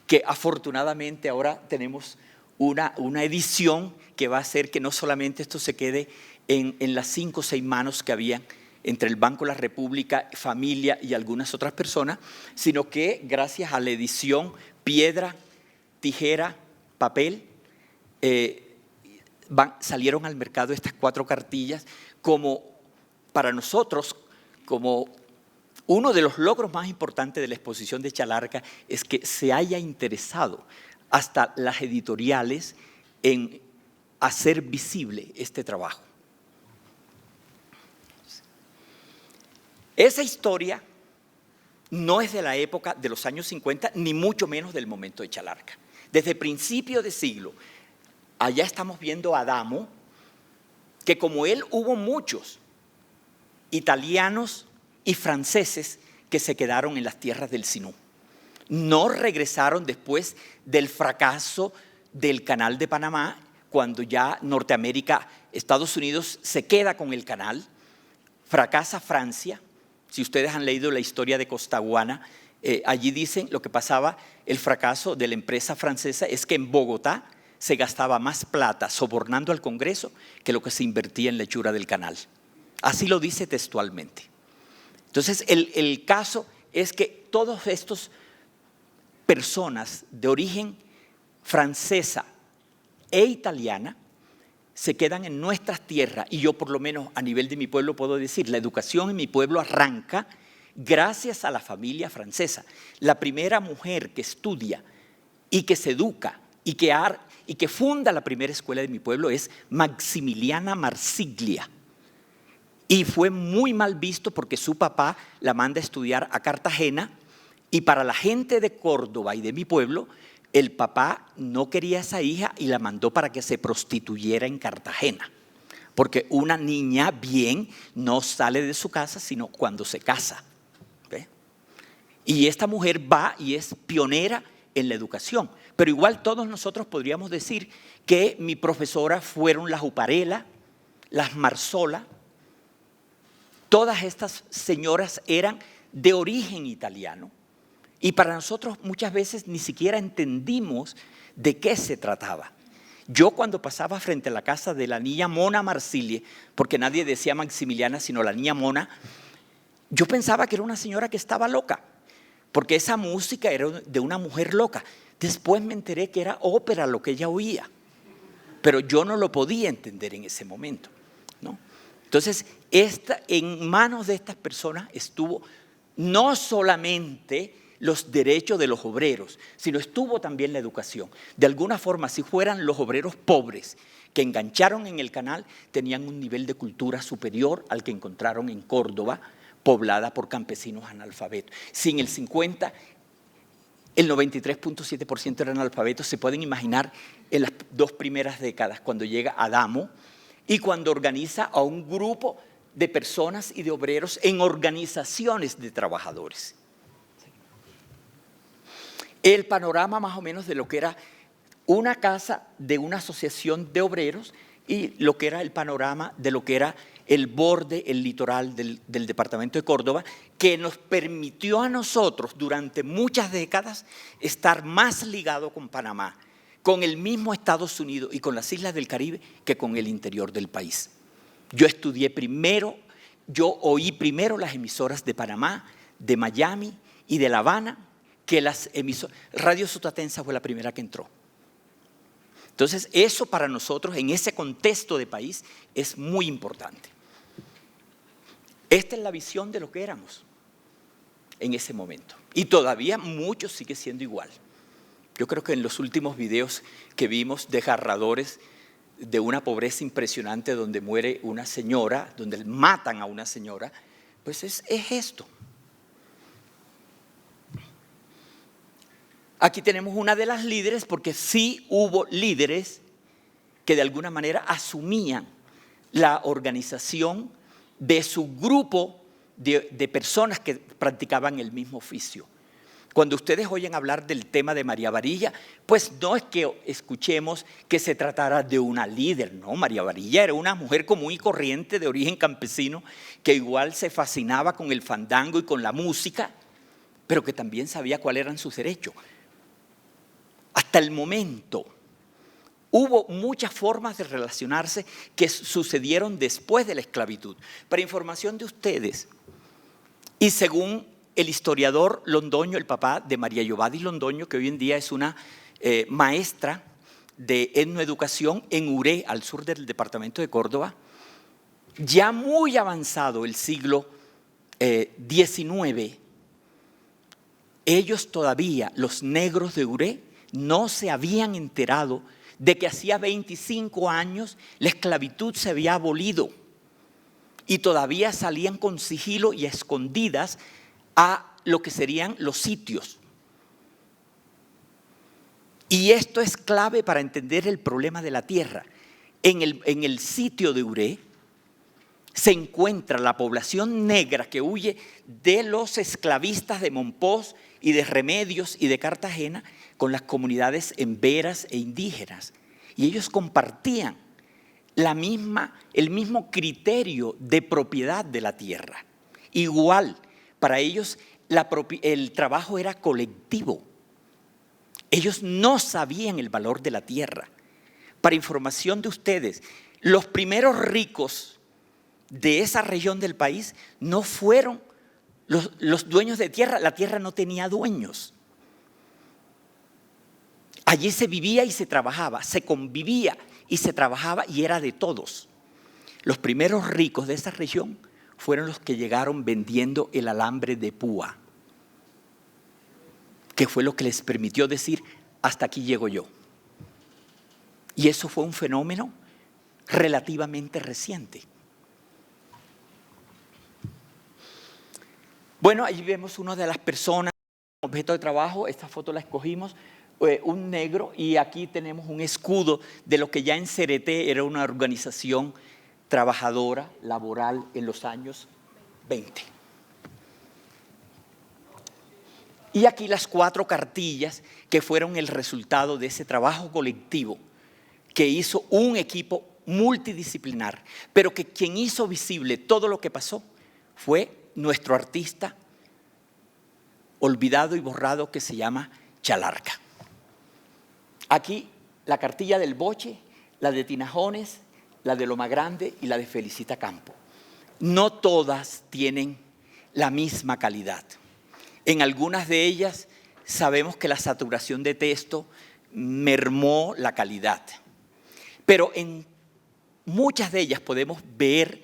que afortunadamente ahora tenemos una edición que va a hacer que no solamente esto se quede en las 5 o 6 manos que había entre el Banco de la República, familia y algunas otras personas, sino que gracias a la edición piedra, tijera, papel, salieron al mercado estas 4 cartillas como para nosotros, como uno de los logros más importantes de la exposición de Chalarca es que se haya interesado hasta las editoriales en hacer visible este trabajo. Esa historia no es de la época de los años 50, ni mucho menos del momento de Chalarca. Desde principio de siglo, allá estamos viendo a Adamo, que como él hubo muchos italianos y franceses que se quedaron en las tierras del Sinú. No regresaron después del fracaso del Canal de Panamá, cuando ya Norteamérica, Estados Unidos se queda con el canal, fracasa Francia. Si ustedes han leído la historia de Costaguana, allí dicen lo que pasaba, el fracaso de la empresa francesa es que en Bogotá se gastaba más plata sobornando al Congreso que lo que se invertía en la hechura del canal. Así lo dice textualmente. Entonces, el caso es que todas estas personas de origen francesa e italiana se quedan en nuestras tierras, y yo por lo menos a nivel de mi pueblo puedo decir, la educación en mi pueblo arranca gracias a la familia francesa. La primera mujer que estudia y que se educa y que funda la primera escuela de mi pueblo es Maximiliana Marsiglia. Y fue muy mal visto porque su papá la manda a estudiar a Cartagena, y para la gente de Córdoba y de mi pueblo, el papá no quería a esa hija y la mandó para que se prostituyera en Cartagena. Porque una niña bien no sale de su casa sino cuando se casa. ¿Ve? Y esta mujer va y es pionera en la educación. Pero igual todos nosotros podríamos decir que mi profesora fueron las Uparela, las Marzola. Todas estas señoras eran de origen italiano y para nosotros muchas veces ni siquiera entendimos de qué se trataba. Yo cuando pasaba frente a la casa de la niña Mona Marsilie, porque nadie decía Maximiliana sino la niña Mona, yo pensaba que era una señora que estaba loca, porque esa música era de una mujer loca. Después me enteré que era ópera lo que ella oía, pero yo no lo podía entender en ese momento, ¿no? Entonces, en manos de estas personas estuvo no solamente los derechos de los obreros, sino estuvo también la educación. De alguna forma, si fueran los obreros pobres que engancharon en el canal, tenían un nivel de cultura superior al que encontraron en Córdoba, poblada por campesinos analfabetos. Si en el 50 el 93.7% eran analfabetos, se pueden imaginar en las 2 primeras décadas, cuando llega Adamo y cuando organiza a un grupo de personas y de obreros en organizaciones de trabajadores. El panorama más o menos de lo que era una casa de una asociación de obreros y lo que era el panorama de lo que era el borde, el litoral del departamento de Córdoba, que nos permitió a nosotros durante muchas décadas estar más ligados con Panamá, con el mismo Estados Unidos y con las islas del Caribe que con el interior del país. Yo oí primero las emisoras de Panamá, de Miami y de La Habana, que las emisoras. Radio Sutatensa fue la primera que entró. Entonces, eso para nosotros, en ese contexto de país, es muy importante. Esta es la visión de lo que éramos en ese momento. Y todavía mucho sigue siendo igual. Yo creo que en los últimos videos que vimos desgarradores de una pobreza impresionante donde muere una señora, donde matan a una señora, pues es esto. Aquí tenemos una de las líderes, porque sí hubo líderes que de alguna manera asumían la organización de su grupo de personas que practicaban el mismo oficio. Cuando ustedes oyen hablar del tema de María Varilla, pues no es que escuchemos que se tratara de una líder, no, María Varilla era una mujer común y corriente de origen campesino que igual se fascinaba con el fandango y con la música, pero que también sabía cuáles eran sus derechos. Hasta el momento hubo muchas formas de relacionarse que sucedieron después de la esclavitud. Para información de ustedes, y según el historiador Londoño, el papá de María Yovadis Londoño, que hoy en día es una maestra de etnoeducación en Uré, al sur del departamento de Córdoba, ya muy avanzado el siglo XIX, ellos todavía, los negros de Uré, no se habían enterado de que hacía 25 años la esclavitud se había abolido y todavía salían con sigilo y a escondidas a lo que serían los sitios. Y esto es clave para entender el problema de la tierra. En el sitio de Uré se encuentra la población negra que huye de los esclavistas de Mompox y de Remedios y de Cartagena con las comunidades emberas e indígenas. Y ellos compartían el mismo criterio de propiedad de la tierra. Igual, para ellos el trabajo era colectivo. Ellos no sabían el valor de la tierra. Para información de ustedes, los primeros ricos de esa región del país no fueron los dueños de tierra. La tierra no tenía dueños. Allí se vivía y se trabajaba, se convivía y se trabajaba y era de todos. Los primeros ricos de esa región fueron los que llegaron vendiendo el alambre de púa, que fue lo que les permitió decir, hasta aquí llego yo. Y eso fue un fenómeno relativamente reciente. Bueno, allí vemos una de las personas, objeto de trabajo, esta foto la escogimos, un negro, y aquí tenemos un escudo de lo que ya en Cereté era una organización trabajadora, laboral en los años 20. Y aquí las 4 cartillas que fueron el resultado de ese trabajo colectivo que hizo un equipo multidisciplinar, pero que quien hizo visible todo lo que pasó fue nuestro artista olvidado y borrado que se llama Chalarca. Aquí la cartilla del Boche, la de Tinajones, la de Loma Grande y la de Felicita Campo. No todas tienen la misma calidad. En algunas de ellas sabemos que la saturación de texto mermó la calidad, pero en muchas de ellas podemos ver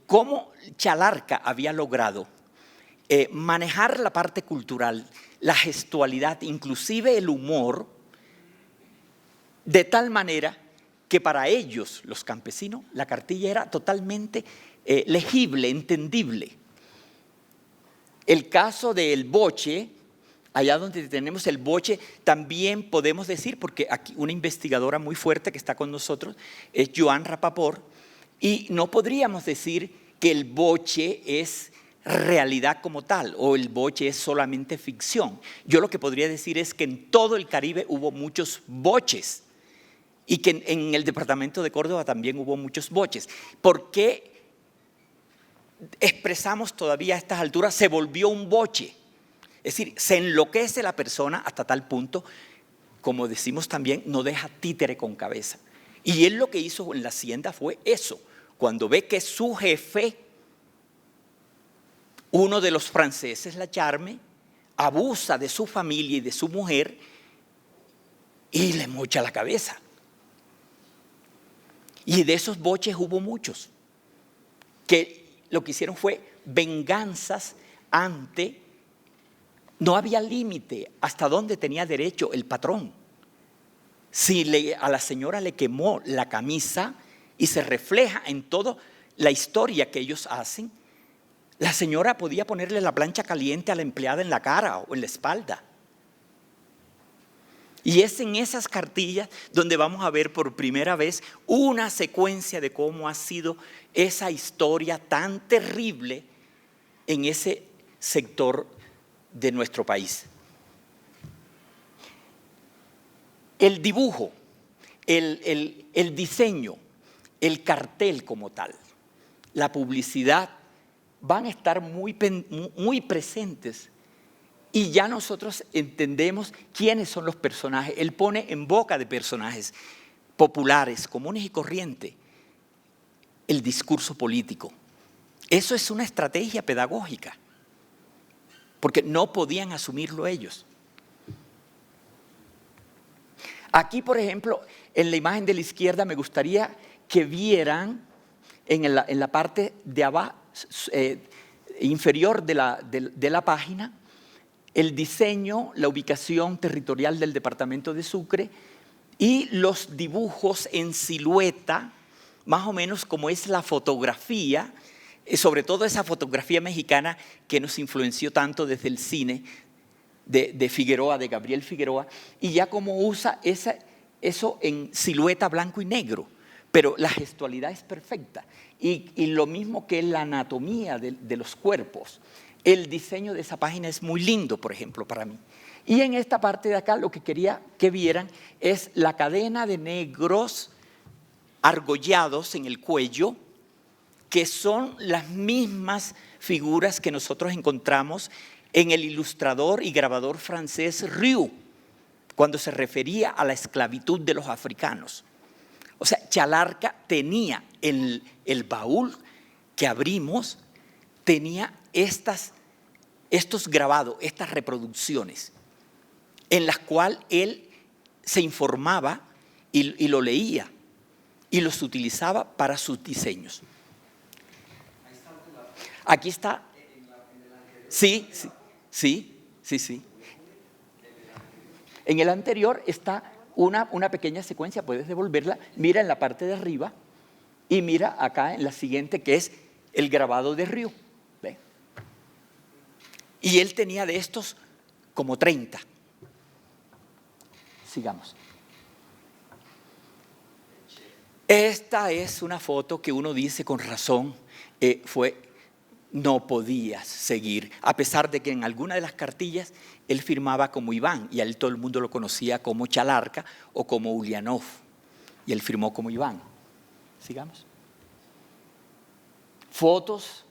cómo Chalarca había logrado manejar la parte cultural, la gestualidad, inclusive el humor, de tal manera que para ellos, los campesinos, la cartilla era totalmente legible, entendible. El caso del Boche, allá donde tenemos el Boche, también podemos decir, porque aquí una investigadora muy fuerte que está con nosotros es Joan Rapaport, y no podríamos decir que el Boche es realidad como tal o el Boche es solamente ficción. Yo lo que podría decir es que en todo el Caribe hubo muchos boches y que en el departamento de Córdoba también hubo muchos boches. ¿Por qué expresamos todavía a estas alturas se volvió un boche? Es decir, se enloquece la persona hasta tal punto, como decimos también, no deja títere con cabeza. Y él lo que hizo en la hacienda fue eso. Cuando ve que su jefe, uno de los franceses, la Charme, abusa de su familia y de su mujer y le mocha la cabeza. Y de esos boches hubo muchos que lo que hicieron fue venganzas ante... No había límite hasta dónde tenía derecho el patrón. Si a la señora le quemó la camisa y se refleja en toda la historia que ellos hacen, la señora podía ponerle la plancha caliente a la empleada en la cara o en la espalda. Y es en esas cartillas donde vamos a ver por primera vez una secuencia de cómo ha sido esa historia tan terrible en ese sector de nuestro país. El dibujo, el diseño, el cartel como tal, la publicidad van a estar muy presentes y ya nosotros entendemos quiénes son los personajes. Él pone en boca de personajes populares, comunes y corrientes, el discurso político. Eso es una estrategia pedagógica, porque no podían asumirlo ellos. Aquí, por ejemplo, en la imagen de la izquierda me gustaría que vieran en la parte de abajo, inferior de la página, el diseño, la ubicación territorial del departamento de Sucre y los dibujos en silueta, más o menos como es la fotografía, sobre todo esa fotografía mexicana que nos influenció tanto desde el cine de Figueroa, de Gabriel Figueroa, y ya como usa eso en silueta blanco y negro, pero la gestualidad es perfecta. Y lo mismo que la anatomía de los cuerpos. El diseño de esa página es muy lindo, por ejemplo, para mí. Y en esta parte de acá lo que quería que vieran es la cadena de negros argollados en el cuello, que son las mismas figuras que nosotros encontramos en el ilustrador y grabador francés Rieu, cuando se refería a la esclavitud de los africanos. O sea, Chalarca tenía en el baúl que abrimos, tenía estos grabados, estas reproducciones, en las cuales él se informaba y lo leía y los utilizaba para sus diseños. Aquí está. Sí. En el anterior está una pequeña secuencia, puedes devolverla, mira en la parte de arriba y mira acá en la siguiente que es el grabado de Rieu. ¿Ve? Y él tenía de estos como 30. Sigamos. Esta es una foto que uno dice con razón, fue no podías seguir, a pesar de que en alguna de las cartillas él firmaba como Iván, y a él todo el mundo lo conocía como Chalarca o como Ulianov, y él firmó como Iván. Sigamos. Fotos.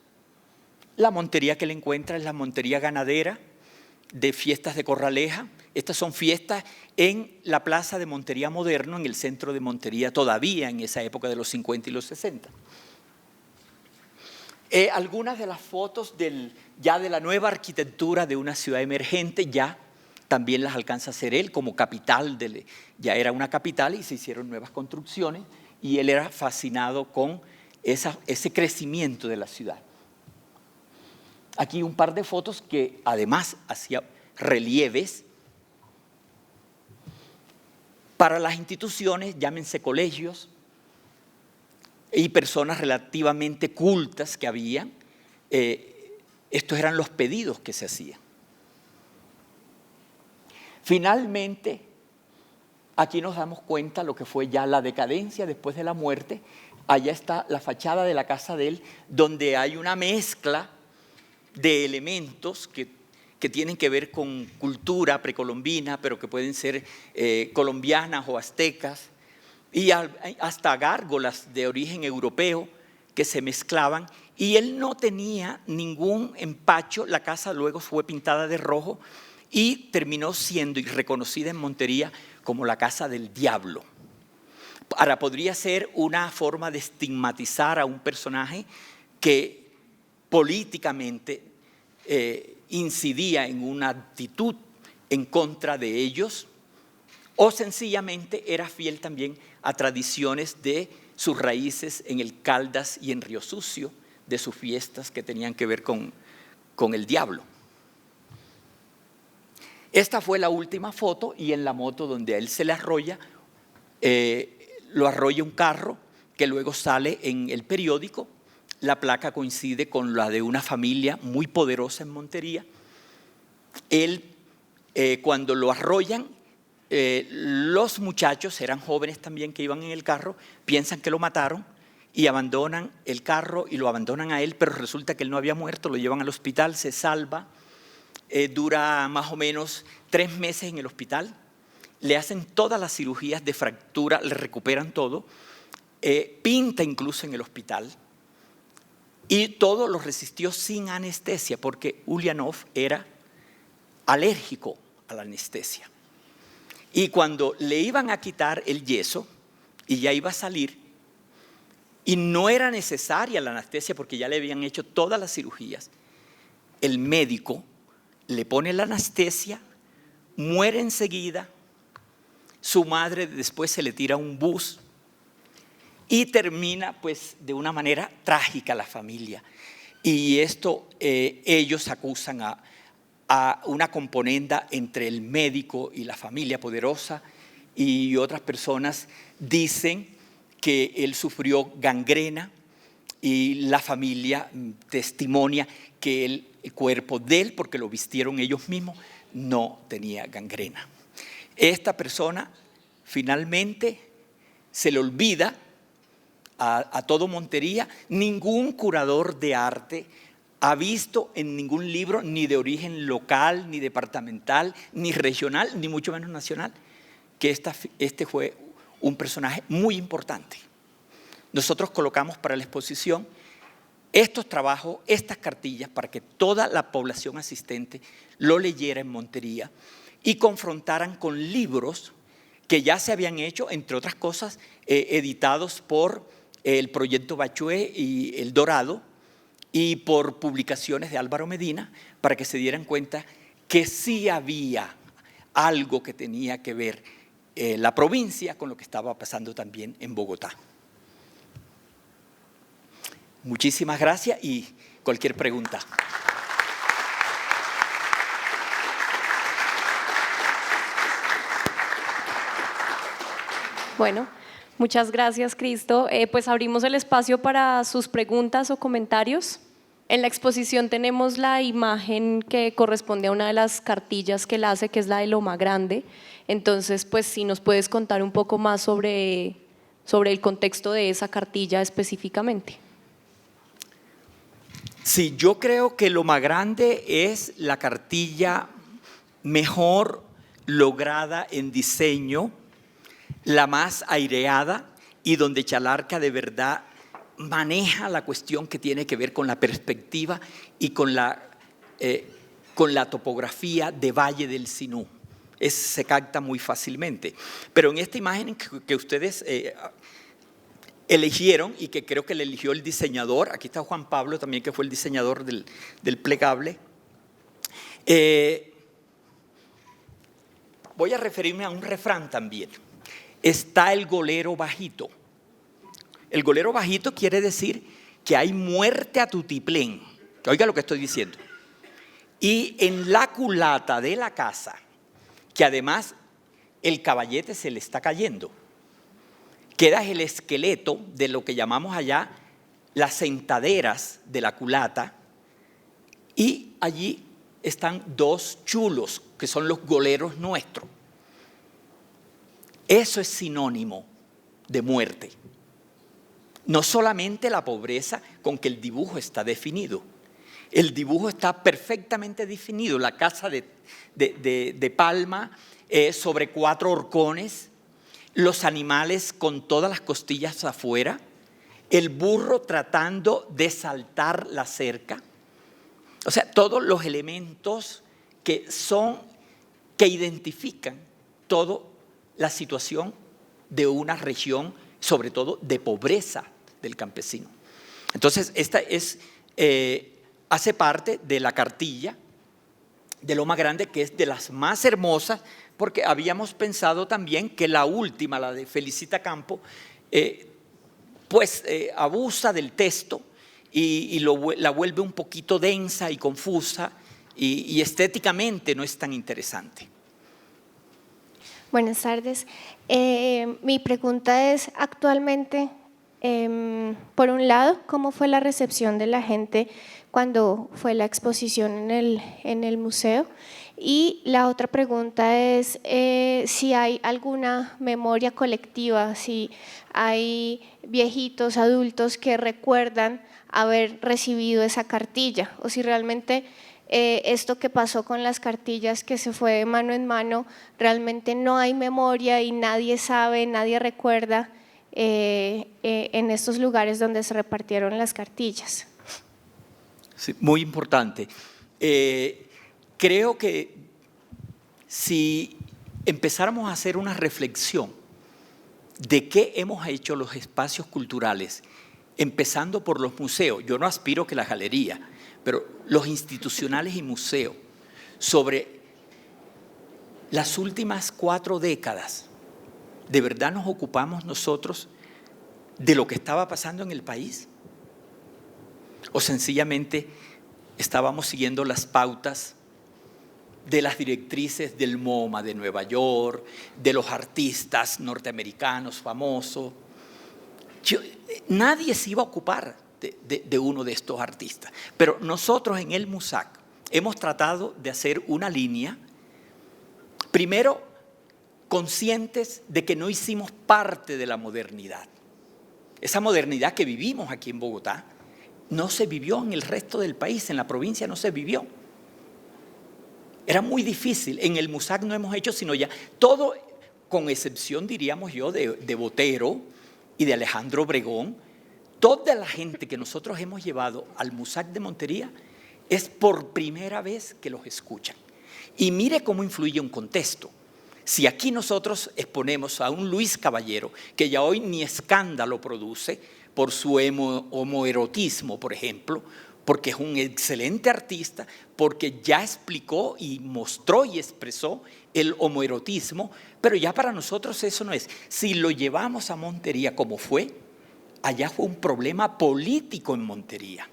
La montería que le encuentra es la montería ganadera de fiestas de Corraleja. Estas son fiestas en la plaza de Montería Moderno, en el centro de Montería, todavía en esa época de los 50 y los 60. Algunas de las fotos ya de la nueva arquitectura de una ciudad emergente ya también las alcanza a hacer él como capital, ya era una capital y se hicieron nuevas construcciones y él era fascinado con ese crecimiento de la ciudad. Aquí un par de fotos que además hacía relieves para las instituciones, llámense colegios, y personas relativamente cultas que había. Estos eran los pedidos que se hacían. Finalmente, aquí nos damos cuenta lo que fue ya la decadencia después de la muerte. Allá está la fachada de la casa de él, donde hay una mezcla de elementos que tienen que ver con cultura precolombina, pero que pueden ser colombianas o aztecas, y hasta gárgolas de origen europeo que se mezclaban, y él no tenía ningún empacho. La casa luego fue pintada de rojo y terminó siendo reconocida en Montería como la casa del diablo. Ahora, podría ser una forma de estigmatizar a un personaje que políticamente incidía en una actitud en contra de ellos, o sencillamente era fiel también a tradiciones de sus raíces en el Caldas y en Río Sucio, de sus fiestas que tenían que ver con el diablo. Esta fue la última foto, y en la moto donde a él se le arrolla, lo arrolla un carro que luego sale en el periódico. La placa coincide con la de una familia muy poderosa en Montería. Él, cuando lo arrollan, los muchachos, eran jóvenes también que iban en el carro, piensan que lo mataron y abandonan el carro y lo abandonan a él, pero resulta que él no había muerto, lo llevan al hospital, se salva, dura más o menos 3 meses en el hospital, le hacen todas las cirugías de fractura, le recuperan todo, pinta incluso en el hospital, y todo lo resistió sin anestesia, porque Ulianov era alérgico a la anestesia. Y cuando le iban a quitar el yeso y ya iba a salir, y no era necesaria la anestesia porque ya le habían hecho todas las cirugías, el médico le pone la anestesia, muere enseguida, su madre después se le tira a un bus y termina pues de una manera trágica la familia. Y esto ellos acusan a una componenda entre el médico y la familia poderosa, y otras personas dicen que él sufrió gangrena, y la familia testimonia que el cuerpo de él, porque lo vistieron ellos mismos, no tenía gangrena. Esta persona finalmente se le olvida a todo Montería. Ningún curador de arte ha visto en ningún libro, ni de origen local, ni departamental, ni regional, ni mucho menos nacional, que este fue un personaje muy importante. Nosotros colocamos para la exposición estos trabajos, estas cartillas, para que toda la población asistente lo leyera en Montería y confrontaran con libros que ya se habían hecho, entre otras cosas, editados por el Proyecto Bachué y El Dorado, y por publicaciones de Álvaro Medina, para que se dieran cuenta que sí había algo que tenía que ver la provincia con lo que estaba pasando también en Bogotá. Muchísimas gracias, y cualquier pregunta. Bueno, muchas gracias, Cristo. Pues abrimos el espacio para sus preguntas o comentarios. En la exposición tenemos la imagen que corresponde a una de las cartillas que él hace, que es la de Loma Grande. Entonces, pues si nos puedes contar un poco más sobre el contexto de esa cartilla específicamente. Sí, yo creo que lo más grande es la cartilla mejor lograda en diseño, la más aireada y donde Chalarca de verdad maneja la cuestión que tiene que ver con la perspectiva y con la topografía de Valle del Sinú. Se capta muy fácilmente. Pero en esta imagen que ustedes eligieron y que creo que le eligió el diseñador, aquí está Juan Pablo también, que fue el diseñador del plegable. Voy a referirme a un refrán también. Está el golero bajito. El golero bajito quiere decir que hay muerte a tutiplén. Oiga lo que estoy diciendo. Y en la culata de la casa, que además el caballete se le está cayendo, queda el esqueleto de lo que llamamos allá las sentaderas de la culata, y allí están dos chulos, que son los goleros nuestros. Eso es sinónimo de muerte. No solamente la pobreza con que el dibujo está definido. El dibujo está perfectamente definido. La casa de palma sobre 4 horcones, los animales con todas las costillas afuera, el burro tratando de saltar la cerca. O sea, todos los elementos que identifican toda la situación de una región, sobre todo de pobreza del campesino. Entonces, esta hace parte de la cartilla de Loma Grande, que es de las más hermosas, porque habíamos pensado también que la última, la de Felicita Campo, abusa del texto y la vuelve un poquito densa y confusa y estéticamente no es tan interesante. Buenas tardes. Mi pregunta es, actualmente, por un lado, ¿cómo fue la recepción de la gente cuando fue la exposición en el museo? Y la otra pregunta es si hay alguna memoria colectiva, si hay viejitos, adultos que recuerdan haber recibido esa cartilla, o si realmente esto que pasó con las cartillas, que se fue de mano en mano, realmente no hay memoria y nadie sabe, nadie recuerda en estos lugares donde se repartieron las cartillas. Sí, muy importante. Creo que si empezáramos a hacer una reflexión de qué hemos hecho los espacios culturales, empezando por los museos, yo no aspiro que la galería, pero los institucionales y museos, sobre las últimas 4 décadas, ¿de verdad nos ocupamos nosotros de lo que estaba pasando en el país? ¿O sencillamente estábamos siguiendo las pautas de las directrices del MoMA de Nueva York, de los artistas norteamericanos famosos? Nadie se iba a ocupar de uno de estos artistas. Pero nosotros en el MUSAC hemos tratado de hacer una línea, primero conscientes de que no hicimos parte de la modernidad. Esa modernidad que vivimos aquí en Bogotá no se vivió en el resto del país, en la provincia no se vivió. Era muy difícil. En el MUSAC no hemos hecho sino ya todo, con excepción, diríamos yo, de Botero y de Alejandro Obregón. Toda la gente que nosotros hemos llevado al MUSAC de Montería es por primera vez que los escuchan. Y mire cómo influye un contexto. Si aquí nosotros exponemos a un Luis Caballero, que ya hoy ni escándalo produce por su homoerotismo, por ejemplo, porque es un excelente artista, porque ya explicó y mostró y expresó el homoerotismo, pero ya para nosotros eso no es. Si lo llevamos a Montería como fue, allá fue un problema político en Montería.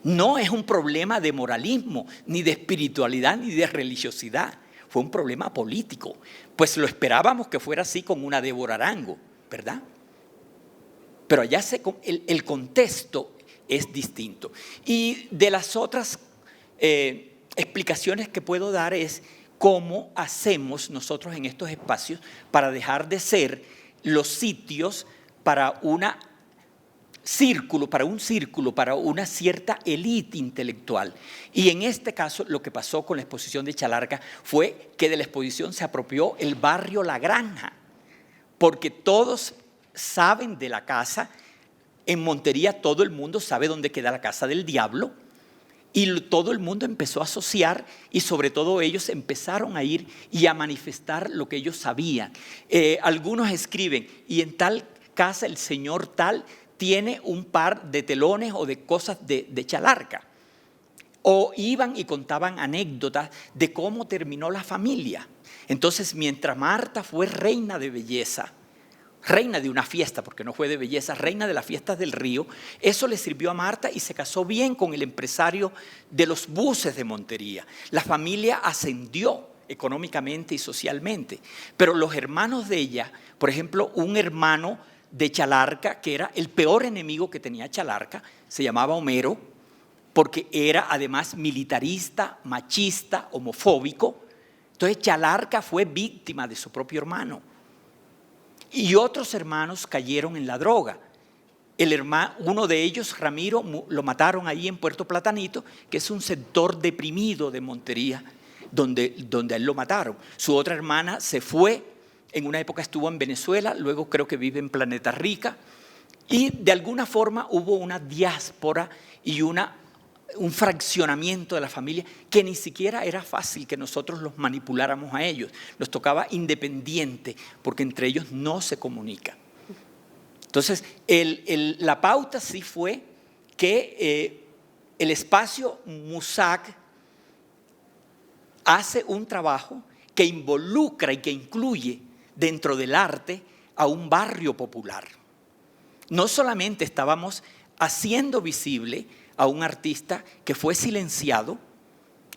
No es un problema de moralismo, ni de espiritualidad, ni de religiosidad. Fue un problema político. Pues lo esperábamos que fuera así con una Débora Arango, ¿verdad? Pero allá el contexto es distinto. Y de las otras explicaciones que puedo dar es cómo hacemos nosotros en estos espacios para dejar de ser los sitios para una círculo, para una cierta élite intelectual. Y en este caso lo que pasó con la exposición de Chalarca fue que de la exposición se apropió el barrio La Granja, porque todos saben de la casa. En Montería todo el mundo sabe dónde queda la casa del diablo, y todo el mundo empezó a asociar, y sobre todo ellos empezaron a ir y a manifestar lo que ellos sabían. Algunos escriben, y en tal casa el señor tal tiene un par de telones o de cosas de Chalarca. O iban y contaban anécdotas de cómo terminó la familia. Entonces, mientras Marta fue reina de belleza, reina de una fiesta, porque no fue de belleza, reina de las fiestas del río, eso le sirvió a Marta y se casó bien con el empresario de los buses de Montería. La familia ascendió económicamente y socialmente, pero los hermanos de ella, por ejemplo, un hermano de Chalarca, que era el peor enemigo que tenía Chalarca, se llamaba Homero, porque era además militarista, machista, homofóbico. Entonces Chalarca fue víctima de su propio hermano. Y otros hermanos cayeron en la droga. Uno de ellos, Ramiro, lo mataron ahí en Puerto Platanito, que es un sector deprimido de Montería, donde a él lo mataron. Su otra hermana se fue, en una época estuvo en Venezuela, luego creo que vive en Planeta Rica, y de alguna forma hubo una diáspora y un fraccionamiento de la familia que ni siquiera era fácil que nosotros los manipuláramos a ellos. Nos tocaba independiente, porque entre ellos no se comunica. Entonces, la pauta sí fue que el espacio MUSAC hace un trabajo que involucra y que incluye dentro del arte a un barrio popular. No solamente estábamos haciendo visible a un artista que fue silenciado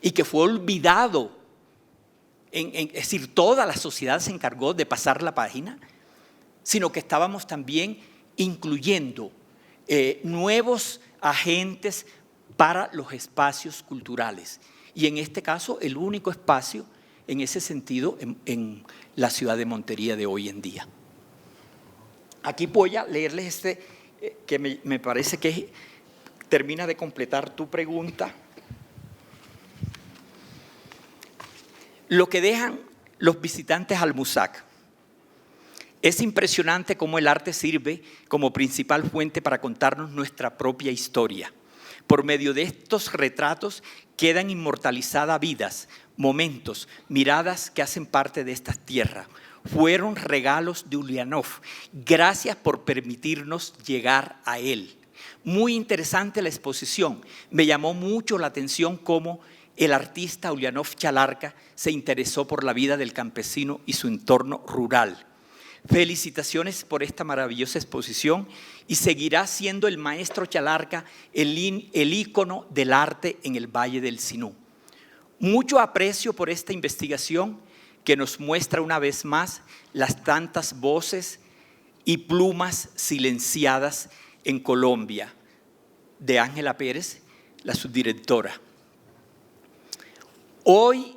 y que fue olvidado, es decir, toda la sociedad se encargó de pasar la página, sino que estábamos también incluyendo nuevos agentes para los espacios culturales. Y en este caso, el único espacio en ese sentido en la ciudad de Montería de hoy en día. Aquí voy a leerles que me parece que termina de completar tu pregunta. Lo que dejan los visitantes al MUSAC. Es impresionante cómo el arte sirve como principal fuente para contarnos nuestra propia historia. Por medio de estos retratos quedan inmortalizadas vidas, momentos, miradas que hacen parte de estas tierras. Fueron regalos de Ulianov. Gracias por permitirnos llegar a él. Muy interesante la exposición. Me llamó mucho la atención cómo el artista Ulianov Chalarca se interesó por la vida del campesino y su entorno rural. Felicitaciones por esta maravillosa exposición, y seguirá siendo el maestro Chalarca el ícono del arte en el Valle del Sinú. Mucho aprecio por esta investigación que nos muestra una vez más las tantas voces y plumas silenciadas en Colombia, de Ángela Pérez, la subdirectora. Hoy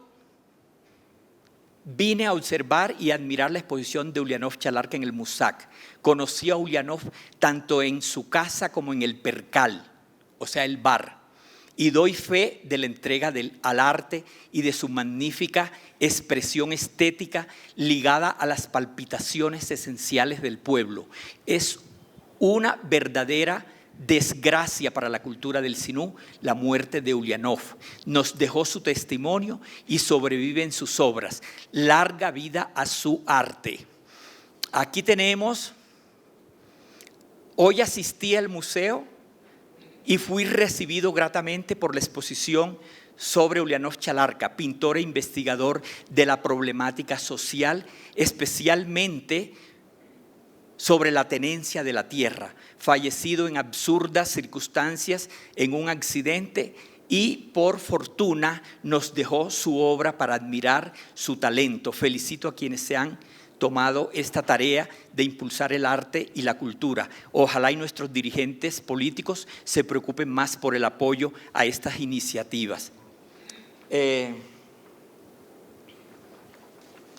vine a observar y admirar la exposición de Ulianov Chalarca en el MUSAC. Conocí a Ulianov tanto en su casa como en el Percal, o sea, el bar. Y doy fe de la entrega al arte y de su magnífica expresión estética ligada a las palpitaciones esenciales del pueblo. Es una verdadera desgracia para la cultura del Sinú la muerte de Ulianov. Nos dejó su testimonio y sobrevive en sus obras. Larga vida a su arte. Aquí tenemos, hoy asistí al museo y fui recibido gratamente por la exposición sobre Ulianov Chalarca, pintor e investigador de la problemática social, especialmente sobre la tenencia de la tierra, fallecido en absurdas circunstancias en un accidente, y por fortuna nos dejó su obra para admirar su talento. Felicito a quienes se han tomado esta tarea de impulsar el arte y la cultura. Ojalá y nuestros dirigentes políticos se preocupen más por el apoyo a estas iniciativas.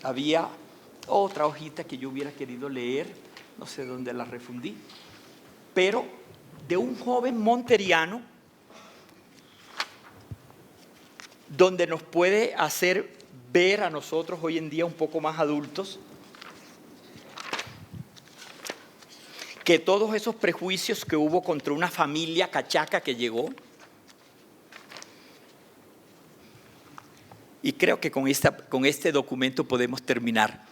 Había otra hojita que yo hubiera querido leer, no sé dónde la refundí, pero de un joven monteriano donde nos puede hacer ver a nosotros hoy en día un poco más adultos que todos esos prejuicios que hubo contra una familia cachaca que llegó. Y creo que con este documento podemos terminar.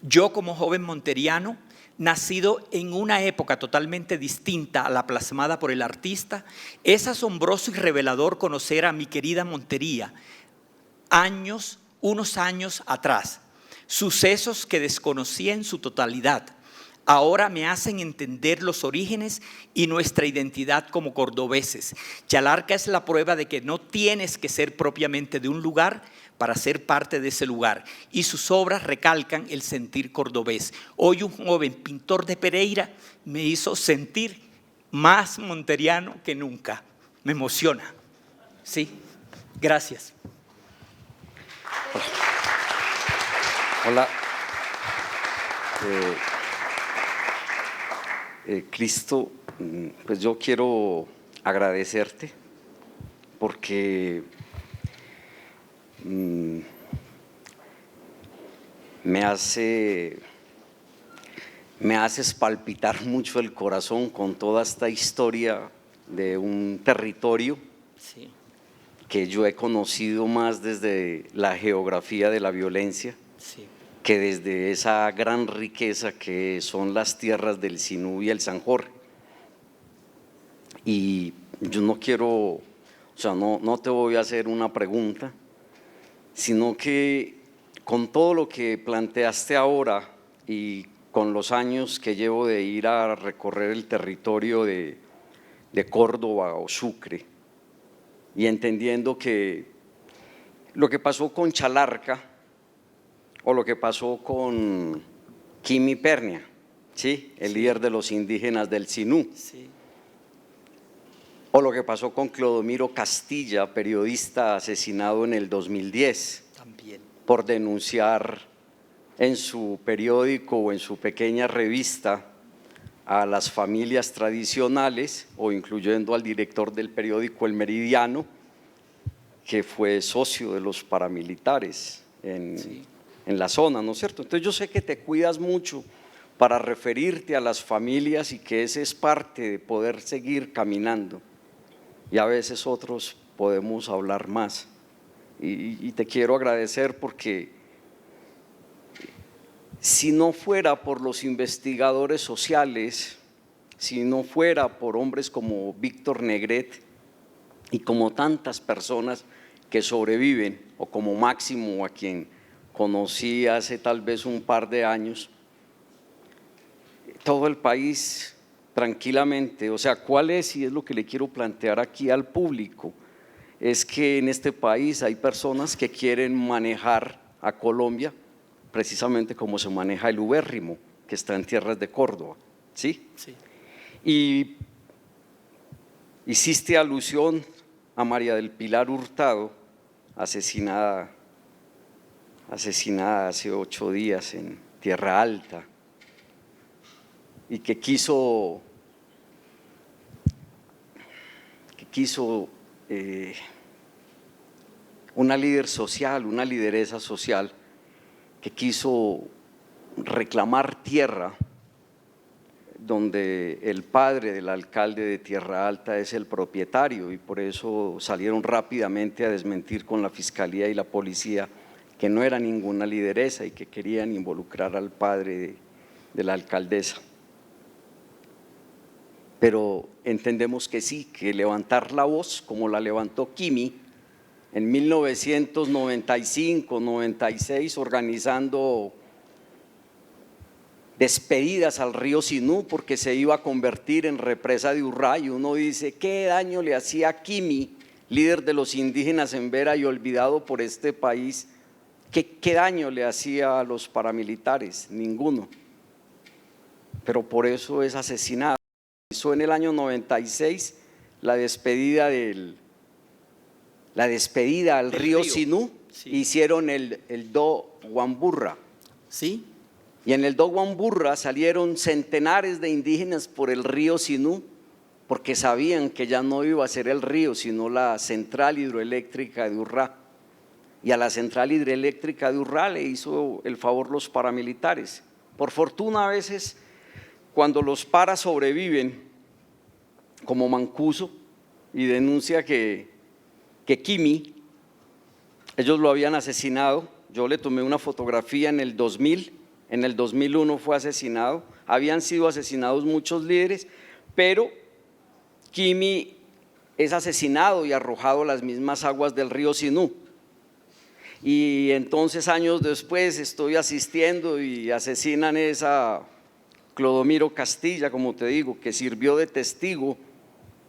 Yo, como joven monteriano, nacido en una época totalmente distinta a la plasmada por el artista, es asombroso y revelador conocer a mi querida Montería, unos años atrás, sucesos que desconocía en su totalidad. Ahora me hacen entender los orígenes y nuestra identidad como cordobeses. Chalarca es la prueba de que no tienes que ser propiamente de un lugar para ser parte de ese lugar, y sus obras recalcan el sentir cordobés. Hoy un joven pintor de Pereira me hizo sentir más monteriano que nunca. Me emociona. Sí, gracias. Hola. Cristo, pues yo quiero agradecerte porque me haces palpitar mucho el corazón con toda esta historia de un territorio Sí. que yo he conocido más desde la geografía de la violencia, Sí. que desde esa gran riqueza que son las tierras del Sinú y el San Jorge. Y yo no quiero, o sea, no te voy a hacer una pregunta, sino que con todo lo que planteaste ahora y con los años que llevo de ir a recorrer el territorio de Córdoba o Sucre, y entendiendo que lo que pasó con Chalarca o lo que pasó con Quimi Pernia, ¿sí? El líder de los indígenas del Sinú, Sí. o lo que pasó con Clodomiro Castilla, periodista asesinado en el 2010 También. por denunciar en su periódico o en su pequeña revista a las familias tradicionales, o incluyendo al director del periódico El Meridiano, que fue socio de los paramilitares en la zona, ¿no es cierto? Entonces yo sé que te cuidas mucho para referirte a las familias y que ese es parte de poder seguir caminando, y a veces otros podemos hablar más, y te quiero agradecer porque si no fuera por los investigadores sociales, si no fuera por hombres como Víctor Negret y como tantas personas que sobreviven, o como Máximo, a quien conocí hace tal vez un par de años, todo el país tranquilamente, o sea, ¿cuál es? Y es lo que le quiero plantear aquí al público, es que en este país hay personas que quieren manejar a Colombia precisamente como se maneja el ubérrimo, que está en tierras de Córdoba, ¿sí? Sí. Y hiciste alusión a María del Pilar Hurtado, asesinada hace 8 días en Tierra Alta, y que quiso una líder social, una lideresa social, que quiso reclamar tierra donde el padre del alcalde de Tierra Alta es el propietario, y por eso salieron rápidamente a desmentir con la fiscalía y la policía que no era ninguna lideresa y que querían involucrar al padre de la alcaldesa. Pero entendemos que sí, que levantar la voz como la levantó Quimi en 1995-96, organizando despedidas al río Sinú porque se iba a convertir en represa de Urrá, y uno dice, ¿qué daño le hacía a Quimi, líder de los indígenas en Vera y olvidado por este país? ¿Qué daño le hacía a los paramilitares? Ninguno. Pero por eso es asesinado. Hizo en el año 96 la despedida al río Sinú, sí. Hicieron el Do Guamburra. ¿Sí? Y en el Do Guamburra salieron centenares de indígenas por el río Sinú porque sabían que ya no iba a ser el río, sino la central hidroeléctrica de Urrá. Y a la central hidroeléctrica de Urrá le hizo el favor los paramilitares. Por fortuna, a veces, cuando los paras sobreviven, como Mancuso, y denuncia que Quimi, ellos lo habían asesinado. Yo le tomé una fotografía en el 2000, en el 2001 fue asesinado. Habían sido asesinados muchos líderes, pero Quimi es asesinado y arrojado a las mismas aguas del río Sinú. Y entonces, años después, estoy asistiendo y asesinan a Clodomiro Castilla, como te digo, que sirvió de testigo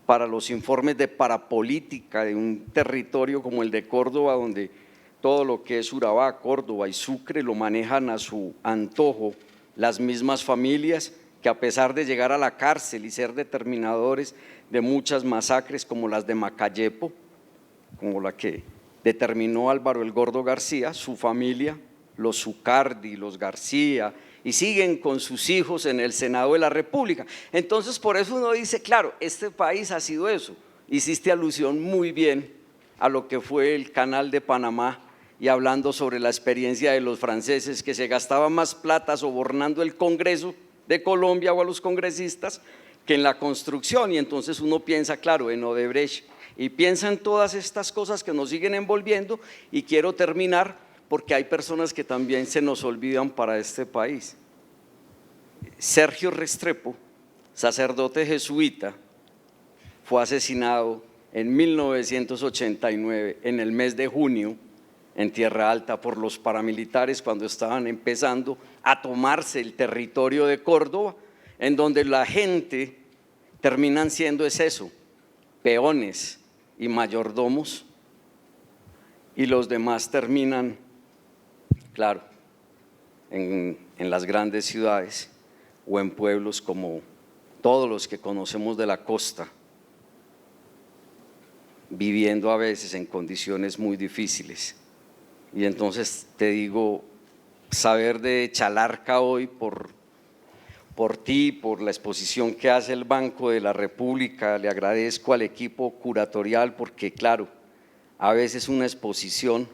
para los informes de parapolítica de un territorio como el de Córdoba, donde todo lo que es Urabá, Córdoba y Sucre lo manejan a su antojo las mismas familias que, a pesar de llegar a la cárcel y ser determinadores de muchas masacres como las de Macayepo, como la que determinó Álvaro el Gordo García, su familia, los Zucardi, los García, y siguen con sus hijos en el Senado de la República. Entonces, por eso uno dice, claro, este país ha sido eso. Hiciste alusión muy bien a lo que fue el Canal de Panamá, y hablando sobre la experiencia de los franceses, que se gastaba más plata sobornando el Congreso de Colombia o a los congresistas que en la construcción. Y entonces uno piensa, claro, en Odebrecht, y piensa en todas estas cosas que nos siguen envolviendo. Y quiero terminar porque hay personas que también se nos olvidan para este país. Sergio Restrepo, sacerdote jesuita, fue asesinado en 1989, en el mes de junio, en Tierra Alta, por los paramilitares, cuando estaban empezando a tomarse el territorio de Córdoba, en donde la gente terminan siendo eso, peones y mayordomos, y los demás terminan, claro, en las grandes ciudades o en pueblos como todos los que conocemos de la costa, viviendo a veces en condiciones muy difíciles. Y entonces te digo, saber de Chalarca hoy por ti, por la exposición que hace el Banco de la República, le agradezco al equipo curatorial, porque claro, a veces una exposición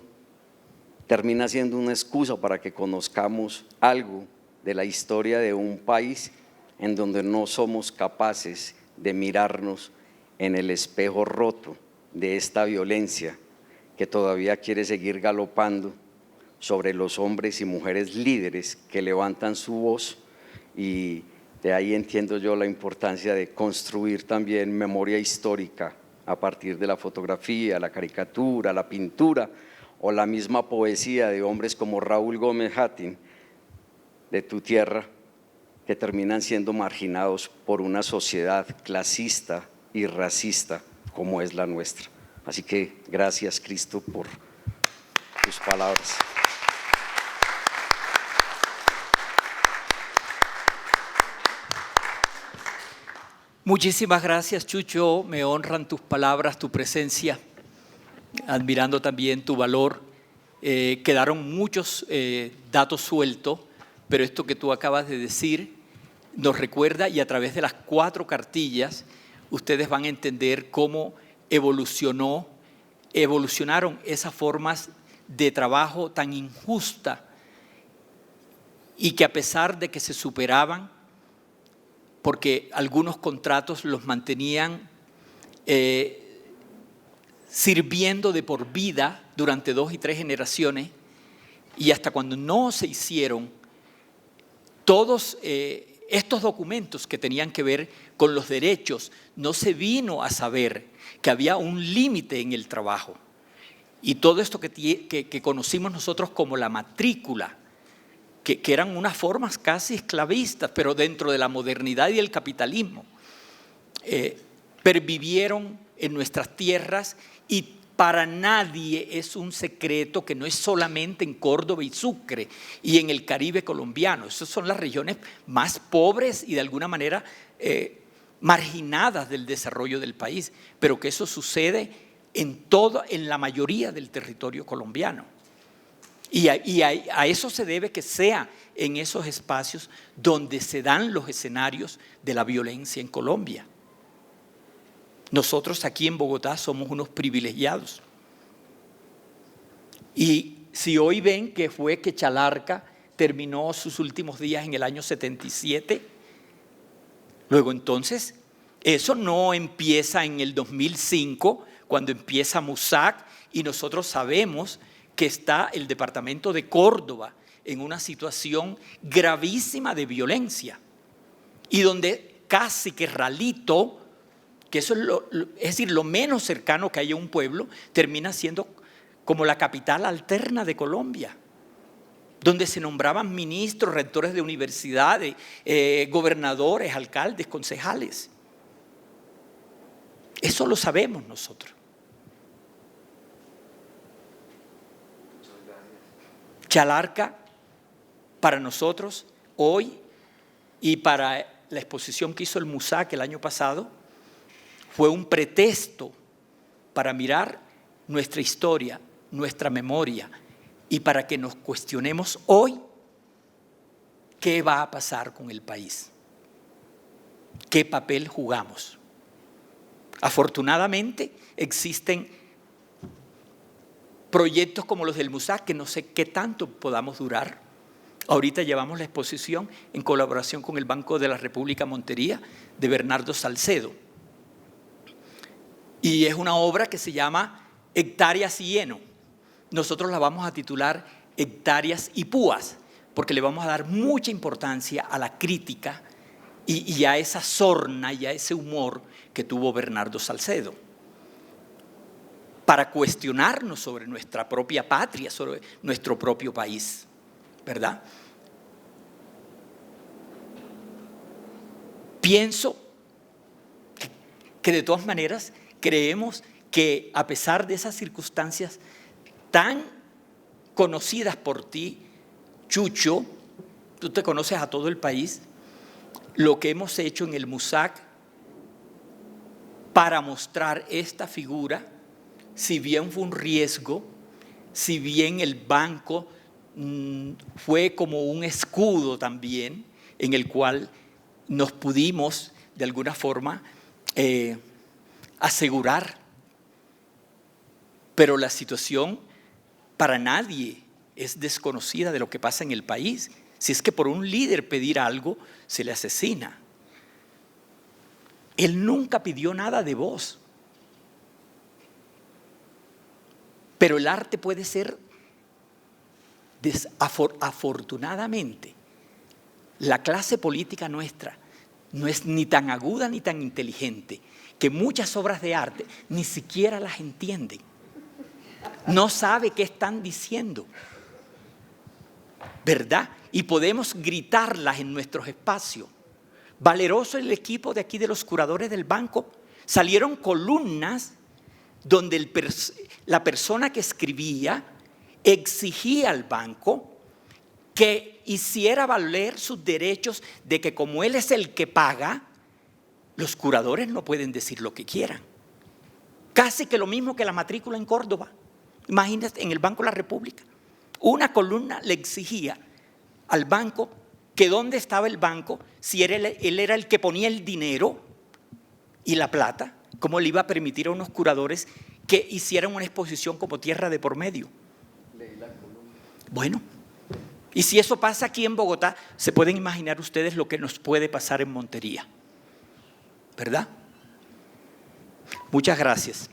termina siendo una excusa para que conozcamos algo de la historia de un país en donde no somos capaces de mirarnos en el espejo roto de esta violencia que todavía quiere seguir galopando sobre los hombres y mujeres líderes que levantan su voz. Y de ahí entiendo yo la importancia de construir también memoria histórica a partir de la fotografía, la caricatura, la pintura o la misma poesía de hombres como Raúl Gómez Hattin, de tu tierra, que terminan siendo marginados por una sociedad clasista y racista como es la nuestra. Así que gracias, Cristo, por tus palabras. Muchísimas gracias, Chucho, me honran tus palabras, tu presencia, admirando también tu valor. Quedaron muchos datos sueltos, pero esto que tú acabas de decir nos recuerda, y a través de las 4 cartillas ustedes van a entender cómo evolucionaron esas formas de trabajo tan injustas, y que a pesar de que se superaban, porque algunos contratos los mantenían sirviendo de por vida durante 2 y 3 generaciones, y hasta cuando no se hicieron todos estos documentos que tenían que ver con los derechos, no se vino a saber que había un límite en el trabajo. Y todo esto que conocimos nosotros como la matrícula, que eran unas formas casi esclavistas, pero dentro de la modernidad y el capitalismo, pervivieron en nuestras tierras. Y para nadie es un secreto que no es solamente en Córdoba y Sucre y en el Caribe colombiano. Esas son las regiones más pobres y de alguna manera marginadas del desarrollo del país, pero que eso sucede en la mayoría del territorio colombiano. Y a eso se debe que sea en esos espacios donde se dan los escenarios de la violencia en Colombia. Nosotros aquí en Bogotá somos unos privilegiados. Y si hoy ven que fue que Chalarca terminó sus últimos días en el año 77, luego entonces eso no empieza en el 2005, cuando empieza Musac, y nosotros sabemos que está el departamento de Córdoba en una situación gravísima de violencia, y donde casi que Ralito, que eso es decir, lo menos cercano que hay a un pueblo, termina siendo como la capital alterna de Colombia, donde se nombraban ministros, rectores de universidades, gobernadores, alcaldes, concejales. Eso lo sabemos nosotros. Chalarca, para nosotros, hoy, y para la exposición que hizo el Musac el año pasado, fue un pretexto para mirar nuestra historia, nuestra memoria, y para que nos cuestionemos hoy qué va a pasar con el país, qué papel jugamos. Afortunadamente existen proyectos como los del Musac, que no sé qué tanto podamos durar. Ahorita llevamos la exposición en colaboración con el Banco de la República Montería de Bernardo Salcedo. Y es una obra que se llama Hectáreas y Heno. Nosotros la vamos a titular Hectáreas y Púas, porque le vamos a dar mucha importancia a la crítica y a esa sorna y a ese humor que tuvo Bernardo Salcedo, para cuestionarnos sobre nuestra propia patria, sobre nuestro propio país, ¿verdad? Pienso que de todas maneras creemos que a pesar de esas circunstancias tan conocidas por ti, Chucho, tú te conoces a todo el país, lo que hemos hecho en el Musac para mostrar esta figura, si bien fue un riesgo, si bien el banco fue como un escudo también, en el cual nos pudimos de alguna forma asegurar, pero la situación para nadie es desconocida de lo que pasa en el país. Si es que por un líder pedir algo, se le asesina. Él nunca pidió nada de vos. Pero el arte puede ser, afortunadamente, la clase política nuestra no es ni tan aguda ni tan inteligente, que muchas obras de arte ni siquiera las entienden. No sabe qué están diciendo, ¿verdad? Y podemos gritarlas en nuestros espacios. Valeroso el equipo de aquí de los curadores del banco. Salieron columnas donde la persona que escribía exigía al banco que hiciera valer sus derechos de que como él es el que paga, los curadores no pueden decir lo que quieran. Casi que lo mismo que la matrícula en Córdoba. Imagínate, en el Banco de la República. Una columna le exigía al banco que dónde estaba el banco, si él era el que ponía el dinero y la plata, cómo le iba a permitir a unos curadores que hicieran una exposición como tierra de por medio. Bueno, y si eso pasa aquí en Bogotá, se pueden imaginar ustedes lo que nos puede pasar en Montería, ¿verdad? Muchas gracias.